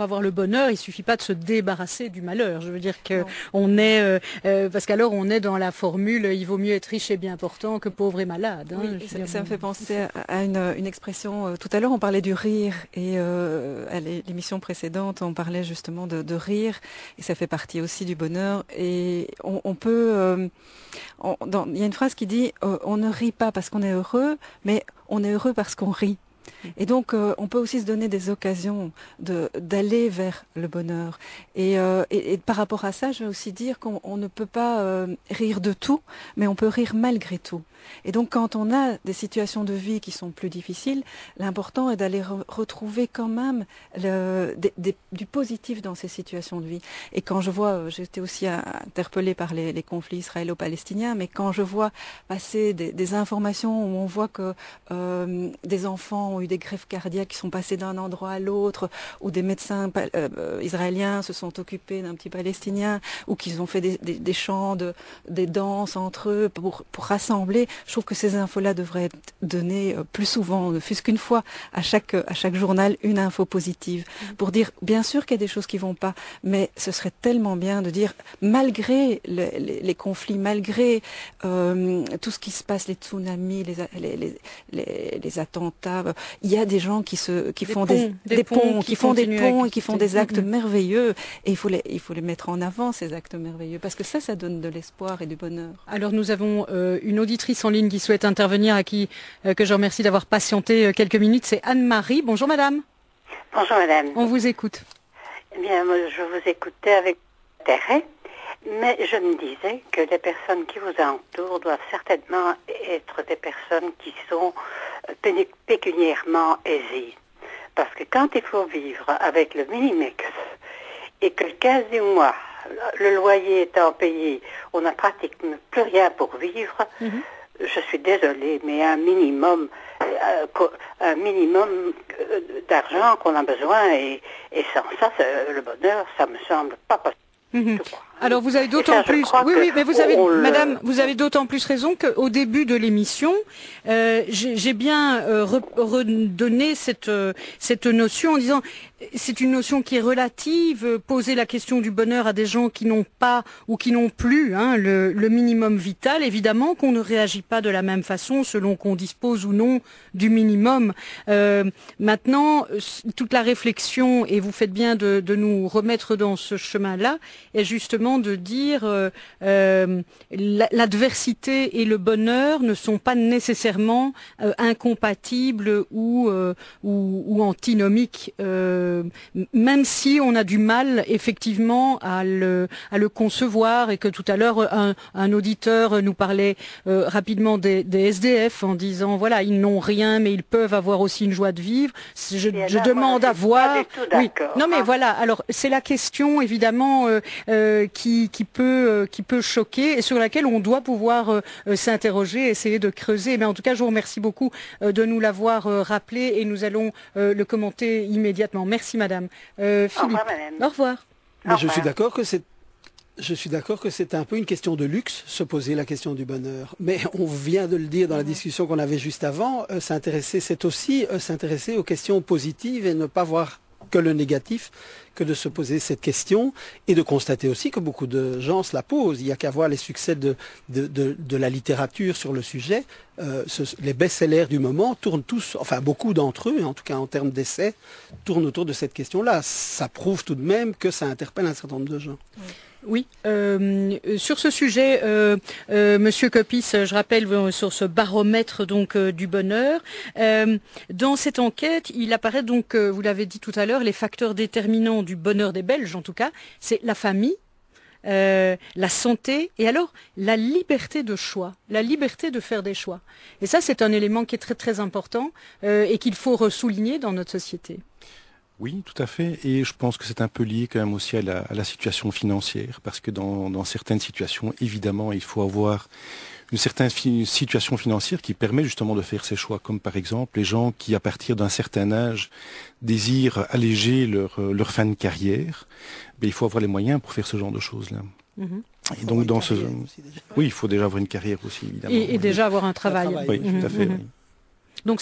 avoir le bonheur, il suffit pas de se débarrasser du malheur. Je veux dire que parce qu'alors on est dans la formule il vaut mieux être riche et bien portant que pauvre et malade. Hein, oui, ça me fait penser à une expression. Tout à l'heure on parlait du rire, et à l'émission précédente on parlait justement de rire, et ça fait partie aussi du bonheur. Et on peut, il y a une phrase qui dit on ne rit pas parce qu'on est heureux, mais on est heureux parce qu'on rit. Et donc, on peut aussi se donner des occasions d'aller vers le bonheur. Et par rapport à ça, je veux aussi dire qu'on ne peut pas rire de tout, mais on peut rire malgré tout. Et donc, quand on a des situations de vie qui sont plus difficiles, l'important est d'aller retrouver quand même du positif dans ces situations de vie. Et quand je vois, j'étais aussi interpellée par les conflits israélo-palestiniens, mais quand je vois passer des informations où on voit que des enfants ont eu des greffes cardiaques qui sont passés d'un endroit à l'autre, ou des médecins israéliens se sont occupés d'un petit Palestinien, ou qu'ils ont fait des chants, des danses entre eux pour rassembler. Je trouve que ces infos-là devraient être données plus souvent, ne fût-ce qu'une fois à chaque journal, une info positive, pour dire bien sûr qu'il y a des choses qui vont pas, mais ce serait tellement bien de dire malgré les conflits, malgré tout ce qui se passe, les tsunamis, les attentats, il y a des gens qui font des ponts et qui font des actes merveilleux, et il faut les mettre en avant, ces actes merveilleux, parce que ça donne de l'espoir et du bonheur. Alors nous avons une auditrice en ligne qui souhaite intervenir, à qui que je remercie d'avoir patienté quelques minutes. C'est Anne-Marie. Bonjour madame. Bonjour madame. On vous écoute. Eh bien, moi, je vous écoutais avec intérêt, mais je me disais que les personnes qui vous entourent doivent certainement être des personnes qui sont pécuniairement aisées. Parce que quand il faut vivre avec le Minimex et que le 15 du mois, le loyer étant payé, on n'a pratiquement plus rien pour vivre, je suis désolée, mais un minimum d'argent qu'on a besoin, et sans ça, le bonheur, ça me semble pas possible. Alors vous avez d'autant plus, mais vous avez, Madame, vous avez d'autant plus raison qu'au début de l'émission, j'ai bien redonné cette notion en disant, c'est une notion qui est relative. Poser la question du bonheur à des gens qui n'ont pas ou qui n'ont plus le minimum vital, évidemment qu'on ne réagit pas de la même façon selon qu'on dispose ou non du minimum. Maintenant, toute la réflexion, et vous faites bien de nous remettre dans ce chemin-là, est justement de dire l'adversité et le bonheur ne sont pas nécessairement incompatibles ou antinomiques, même si on a du mal effectivement à le concevoir, et que tout à l'heure un auditeur nous parlait rapidement des SDF en disant voilà, ils n'ont rien mais ils peuvent avoir aussi une joie de vivre. Je demande à voir. Oui. Non mais voilà, alors c'est la question évidemment qui peut choquer et sur laquelle on doit pouvoir s'interroger, essayer de creuser. Mais en tout cas, je vous remercie beaucoup de nous l'avoir rappelé, et nous allons le commenter immédiatement. Merci Madame. Philippe. Au revoir, Madame. Au revoir. Mais je suis d'accord que c'est un peu une question de luxe, se poser la question du bonheur. Mais on vient de le dire dans la discussion qu'on avait juste avant, c'est aussi s'intéresser aux questions positives et ne pas voir que le négatif, que de se poser cette question et de constater aussi que beaucoup de gens se la posent. Il n'y a qu'à voir les succès de la littérature sur le sujet. Les best-sellers du moment tournent tous, enfin beaucoup d'entre eux, en tout cas en termes d'essais, tournent autour de cette question-là. Ça prouve tout de même que ça interpelle un certain nombre de gens. Oui, sur ce sujet, Monsieur Copis, je rappelle sur ce baromètre donc du bonheur, dans cette enquête, il apparaît donc, vous l'avez dit tout à l'heure, les facteurs déterminants du bonheur des Belges, en tout cas, c'est la famille, la santé, et alors la liberté de choix, la liberté de faire des choix. Et ça, c'est un élément qui est très très important et qu'il faut souligner dans notre société. Oui, tout à fait. Et je pense que c'est un peu lié quand même aussi à la situation financière, parce que dans certaines situations, évidemment, il faut avoir une certaine situation financière qui permet justement de faire ces choix, comme par exemple les gens qui, à partir d'un certain âge, désirent alléger leur fin de carrière. Mais il faut avoir les moyens pour faire ce genre de choses-là. Et donc oui, il faut déjà avoir une carrière aussi, évidemment. Et déjà avoir un travail. Oui, tout à fait. Oui. Donc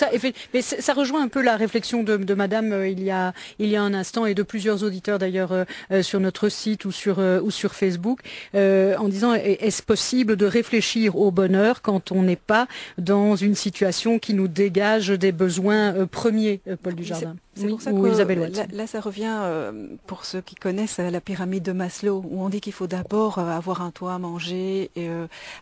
mais ça rejoint un peu la réflexion de Madame il y a un instant, et de plusieurs auditeurs d'ailleurs sur notre site ou sur Facebook, en disant est-ce possible de réfléchir au bonheur quand on n'est pas dans une situation qui nous dégage des besoins premiers, Paul Dujardin. C'est pour ça que là ça revient pour ceux qui connaissent la pyramide de Maslow, où on dit qu'il faut d'abord avoir un toit à manger et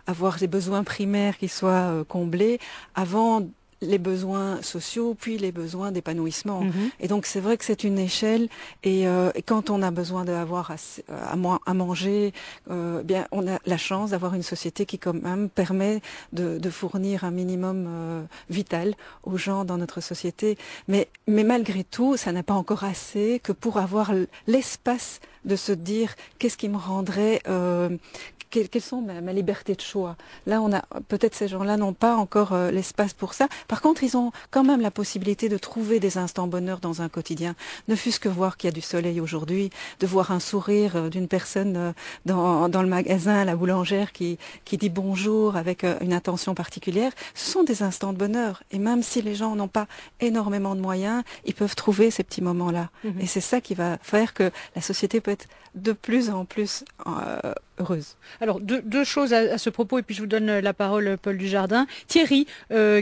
avoir des besoins primaires qui soient comblés avant les besoins sociaux, puis les besoins d'épanouissement. Et donc c'est vrai que c'est une échelle, et quand on a besoin d'avoir à manger, bien on a la chance d'avoir une société qui quand même permet de fournir un minimum vital aux gens dans notre société. Mais malgré tout, ça n'est pas encore assez que pour avoir l'espace de se dire qu'est-ce qui me rendrait quelles sont ma liberté de choix. Là, peut-être ces gens-là n'ont pas encore l'espace pour ça. Par contre, ils ont quand même la possibilité de trouver des instants bonheur dans un quotidien. Ne fût-ce que voir qu'il y a du soleil aujourd'hui, de voir un sourire d'une personne dans le magasin, la boulangère qui dit bonjour avec une attention particulière. Ce sont des instants de bonheur. Et même si les gens n'ont pas énormément de moyens, ils peuvent trouver ces petits moments-là. Et c'est ça qui va faire que la société peut être de plus en plus heureuse. Alors, deux choses à ce propos, et puis je vous donne la parole, Paul Dujardin. Thierry,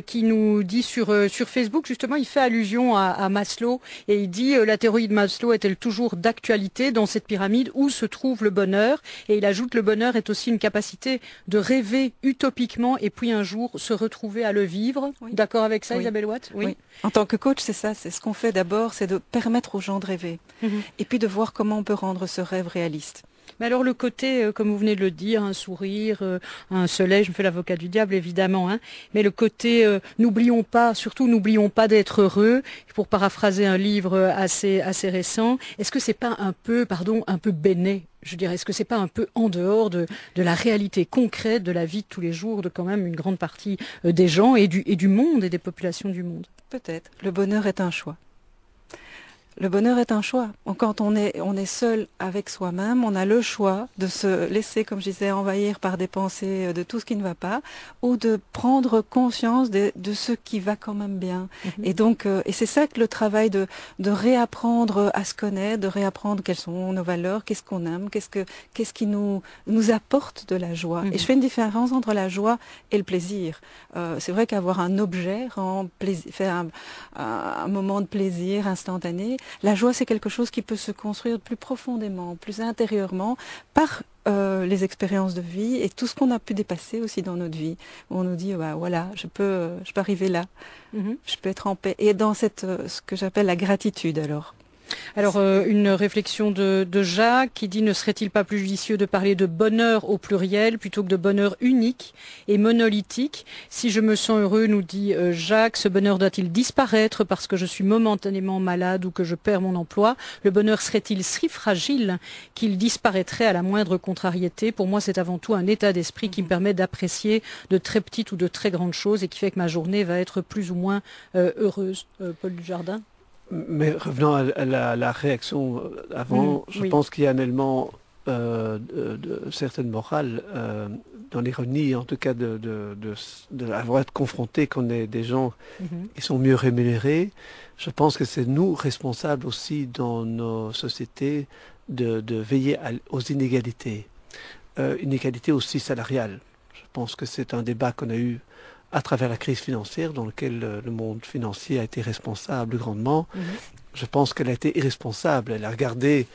qui nous dit sur Facebook, justement, il fait allusion à Maslow, et il dit la théorie de Maslow est-elle toujours d'actualité dans cette pyramide où se trouve le bonheur? Et il ajoute le bonheur est aussi une capacité de rêver utopiquement et puis un jour se retrouver à le vivre. Oui. D'accord avec ça, Isabelle Watt? Oui. En tant que coach, c'est ça, c'est ce qu'on fait d'abord, c'est de permettre aux gens de rêver, et puis de voir comment on peut rendre ce rêve réaliste. Mais alors le côté, comme vous venez de le dire, un sourire, un soleil, je me fais l'avocat du diable évidemment, hein, mais le côté n'oublions pas d'être heureux, pour paraphraser un livre assez récent, est-ce que c'est pas un peu béné? Je dirais, est-ce que c'est pas un peu en dehors de la réalité concrète de la vie de tous les jours de quand même une grande partie des gens et du monde et des populations du monde? Peut-être. Le bonheur est un choix. Le bonheur est un choix. Quand on est seul avec soi-même, on a le choix de se laisser, comme je disais, envahir par des pensées de tout ce qui ne va pas, ou de prendre conscience de ce qui va quand même bien. Et donc, et c'est ça que le travail de réapprendre à se connaître, de réapprendre quelles sont nos valeurs, qu'est-ce qu'on aime, qu'est-ce qui nous apporte de la joie. Et je fais une différence entre la joie et le plaisir. C'est vrai qu'avoir un objet rend plaisir, faire un moment de plaisir instantané. La joie, c'est quelque chose qui peut se construire plus profondément, plus intérieurement, par les expériences de vie et tout ce qu'on a pu dépasser aussi dans notre vie. Où on nous dit, bah, voilà, je peux arriver là, je peux être en paix. Et dans ce que j'appelle la gratitude, alors. Alors, une réflexion de Jacques qui dit « Ne serait-il pas plus judicieux de parler de bonheur au pluriel plutôt que de bonheur unique et monolithique ? Si je me sens heureux, nous dit Jacques, ce bonheur doit-il disparaître parce que je suis momentanément malade ou que je perds mon emploi ? Le bonheur serait-il si fragile qu'il disparaîtrait à la moindre contrariété ? Pour moi, c'est avant tout un état d'esprit qui me permet d'apprécier de très petites ou de très grandes choses et qui fait que ma journée va être plus ou moins heureuse. » Paul Dujardin ? Mais revenant à la réaction avant, je pense qu'il y a un élément de certaine morale, dans l'ironie en tout cas d'avoir été confronté qu'on est des gens qui sont mieux rémunérés. Je pense que c'est nous responsables aussi dans nos sociétés de veiller aux inégalités. Inégalités aussi salariales. Je pense que c'est un débat qu'on a eu à travers la crise financière dans laquelle le monde financier a été responsable grandement. Je pense qu'elle a été irresponsable. Elle a regardé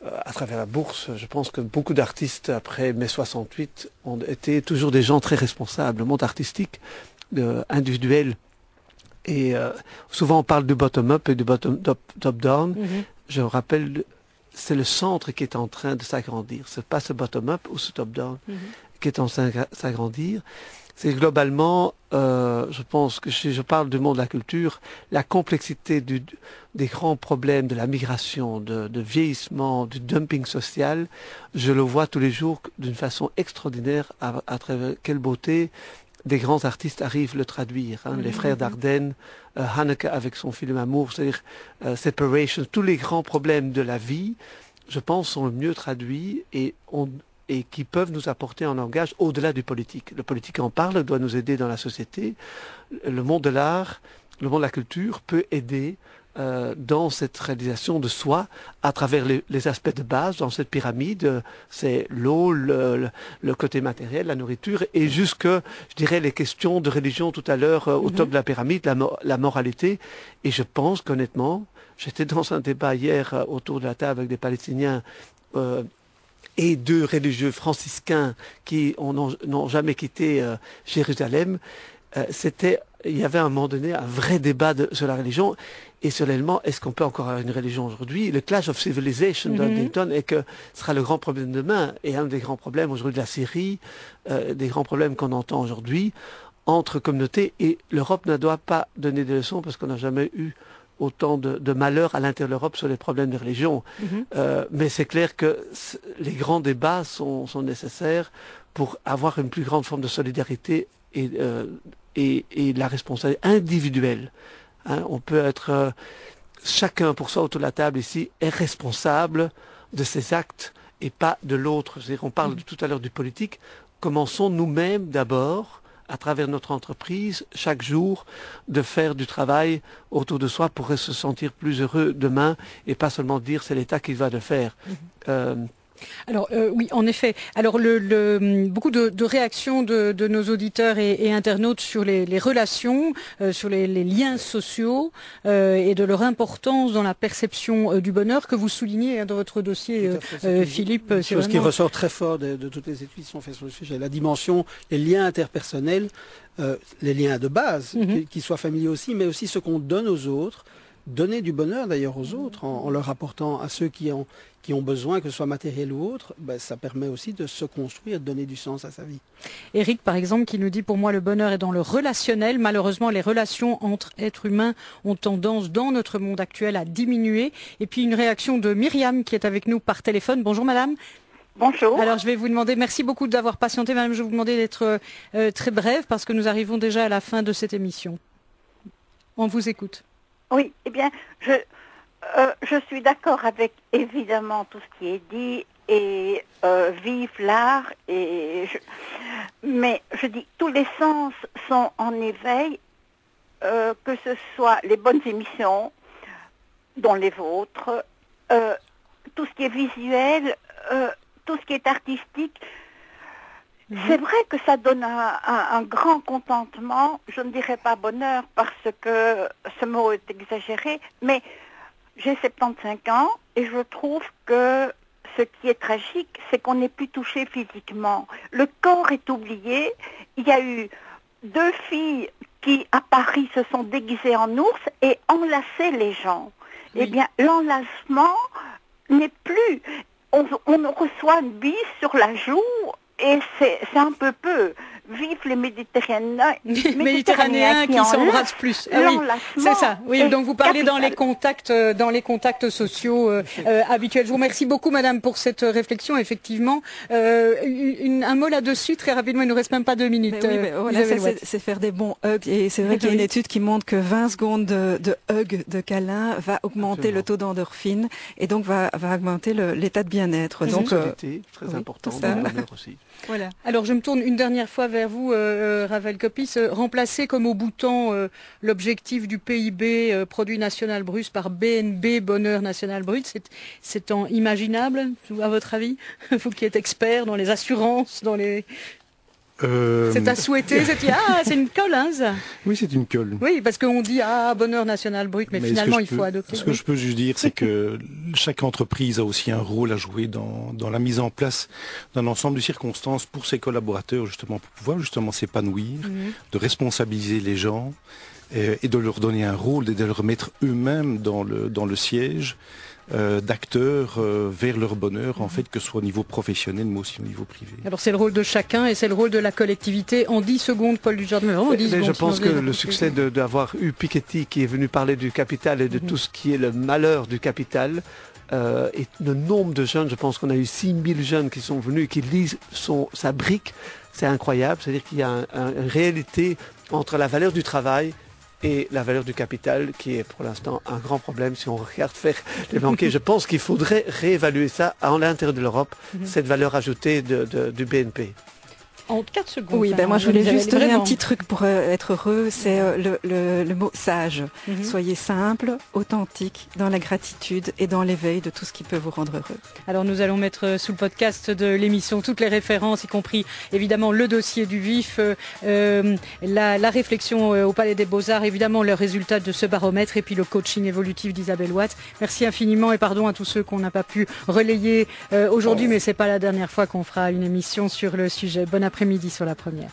à travers la bourse. Je pense que beaucoup d'artistes après mai 68 ont été toujours des gens très responsables. Le monde artistique, individuel. Et souvent on parle du bottom-up et du top-down. Je me rappelle, c'est le centre qui est en train de s'agrandir. C'est pas ce bottom-up ou ce top-down qui est en train de s'agrandir. C'est globalement, je pense que si je parle du monde de la culture, la complexité des grands problèmes de la migration, de vieillissement, du dumping social, je le vois tous les jours d'une façon extraordinaire à travers quelle beauté des grands artistes arrivent le traduire. Les frères Dardenne, Haneke avec son film Amour, c'est-à-dire Separation, tous les grands problèmes de la vie, je pense, sont le mieux traduits et qui peuvent nous apporter un langage au-delà du politique. Le politique en parle, doit nous aider dans la société. Le monde de l'art, le monde de la culture peut aider dans cette réalisation de soi à travers les aspects de base dans cette pyramide. C'est l'eau, le côté matériel, la nourriture et jusque, je dirais, les questions de religion tout à l'heure au top de la pyramide, la moralité. Et je pense qu'honnêtement, j'étais dans un débat hier autour de la table avec des Palestiniens et deux religieux franciscains qui n'ont jamais quitté Jérusalem. Il y avait à un moment donné un vrai débat sur la religion et sur l'élément, est-ce qu'on peut encore avoir une religion aujourd'hui? Le clash of civilization d'Huntington est que ce sera le grand problème demain. Et un des grands problèmes aujourd'hui de la Syrie, des grands problèmes qu'on entend aujourd'hui entre communautés. Et l'Europe ne doit pas donner des leçons parce qu'on n'a jamais eu autant de malheurs à l'intérieur de l'Europe sur les problèmes de religion. Mais c'est clair que les grands débats sont nécessaires pour avoir une plus grande forme de solidarité et la responsabilité individuelle. On peut être chacun pour soi autour de la table ici est responsable de ses actes et pas de l'autre. C'est-à-dire, on parle tout à l'heure du politique. Commençons nous-mêmes d'abord, à travers notre entreprise, chaque jour, de faire du travail autour de soi pour se sentir plus heureux demain et pas seulement dire c'est l'État qui va le faire. Alors oui, en effet. Alors beaucoup de réactions de nos auditeurs et internautes sur les relations, sur les liens sociaux et de leur importance dans la perception du bonheur que vous soulignez dans votre dossier, Philippe. Une chose qui ressort très fort de toutes les études qui sont faites sur le sujet, la dimension, les liens interpersonnels, les liens de base, qui soient familiaux aussi, mais aussi ce qu'on donne aux autres. donner du bonheur d'ailleurs aux autres en leur apportant à ceux qui ont besoin, que ce soit matériel ou autre, ça permet aussi de se construire, de donner du sens à sa vie. Eric, par exemple, qui nous dit « Pour moi, le bonheur est dans le relationnel. Malheureusement, les relations entre êtres humains ont tendance, dans notre monde actuel, à diminuer. » Et puis, une réaction de Myriam, qui est avec nous par téléphone. Bonjour, madame. Bonjour. Alors, je vais vous demander, merci beaucoup d'avoir patienté, madame. Je vais vous demander d'être très brève, parce que nous arrivons déjà à la fin de cette émission. On vous écoute. Oui, eh bien, je suis d'accord avec évidemment tout ce qui est dit et vive l'art. Mais je dis, tous les sens sont en éveil, que ce soit les bonnes émissions, dont les vôtres, tout ce qui est visuel, tout ce qui est artistique. C'est vrai que ça donne un grand contentement, je ne dirais pas bonheur parce que ce mot est exagéré, mais j'ai 75 ans et je trouve que ce qui est tragique, c'est qu'on n'est plus touché physiquement. Le corps est oublié. Il y a eu 2 filles qui, à Paris, se sont déguisées en ours et enlaçaient les gens. Oui. Eh bien, l'enlacement n'est plus... On reçoit une bise sur la joue et c'est un peu peu. Vive les Méditerranéens qui s'embrassent plus. Ah oui, c'est ça. Oui, donc vous parlez dans les contacts sociaux habituels. Je vous remercie beaucoup, madame, pour cette réflexion. Effectivement, un mot là-dessus, très rapidement, il nous reste même pas 2 minutes. Voilà, c'est faire des bons hugs. Et c'est vrai qu'il y a une étude qui montre que 20 secondes de hug, de câlin, va augmenter le taux d'endorphine et donc va augmenter l'état de bien-être. Donc, très important, dans le bonheur aussi. Voilà. Alors je me tourne une dernière fois vers vous, Ravel Copis. Remplacer comme au bouton l'objectif du PIB, produit national brut, par BNB, bonheur national brut, c'est imaginable, à votre avis? Vous qui êtes expert dans les assurances, dans les... C'est à souhaiter, c'est une colle, hein, ça. Oui, c'est une colle. Oui, parce qu'on dit bonheur national brut, mais finalement il faut adopter. Ce que je peux juste dire, c'est que chaque entreprise a aussi un rôle à jouer dans la mise en place d'un ensemble de circonstances pour ses collaborateurs, justement, pour pouvoir justement s'épanouir, de responsabiliser les gens et de leur donner un rôle, et de leur mettre eux-mêmes dans le siège d'acteurs vers leur bonheur, en fait, que ce soit au niveau professionnel, mais aussi au niveau privé. Alors c'est le rôle de chacun et c'est le rôle de la collectivité. En 10 secondes, Paul Dujardin, vraiment 10 secondes. Je pense que le succès d'avoir eu Piketty qui est venu parler du capital et de tout ce qui est le malheur du capital, et le nombre de jeunes, je pense qu'on a eu 6000 jeunes qui sont venus et qui lisent sa brique, c'est incroyable. C'est-à-dire qu'il y a une réalité entre la valeur du travail et la valeur du capital, qui est pour l'instant un grand problème si on regarde faire les banquiers. Je pense qu'il faudrait réévaluer ça à l'intérieur de l'Europe, cette valeur ajoutée du BNP. En 4 secondes. Oui, moi je voulais juste donner un petit truc pour être heureux, c'est le mot sage. Soyez simple, authentique, dans la gratitude et dans l'éveil de tout ce qui peut vous rendre heureux. Alors nous allons mettre sous le podcast de l'émission toutes les références, y compris évidemment le dossier du VIF, la réflexion au Palais des Beaux-Arts, évidemment le résultat de ce baromètre et puis le coaching évolutif d'Isabelle Watt. Merci infiniment et pardon à tous ceux qu'on n'a pas pu relayer aujourd'hui, mais c'est pas la dernière fois qu'on fera une émission sur le sujet. Bon après-midi sur La Première.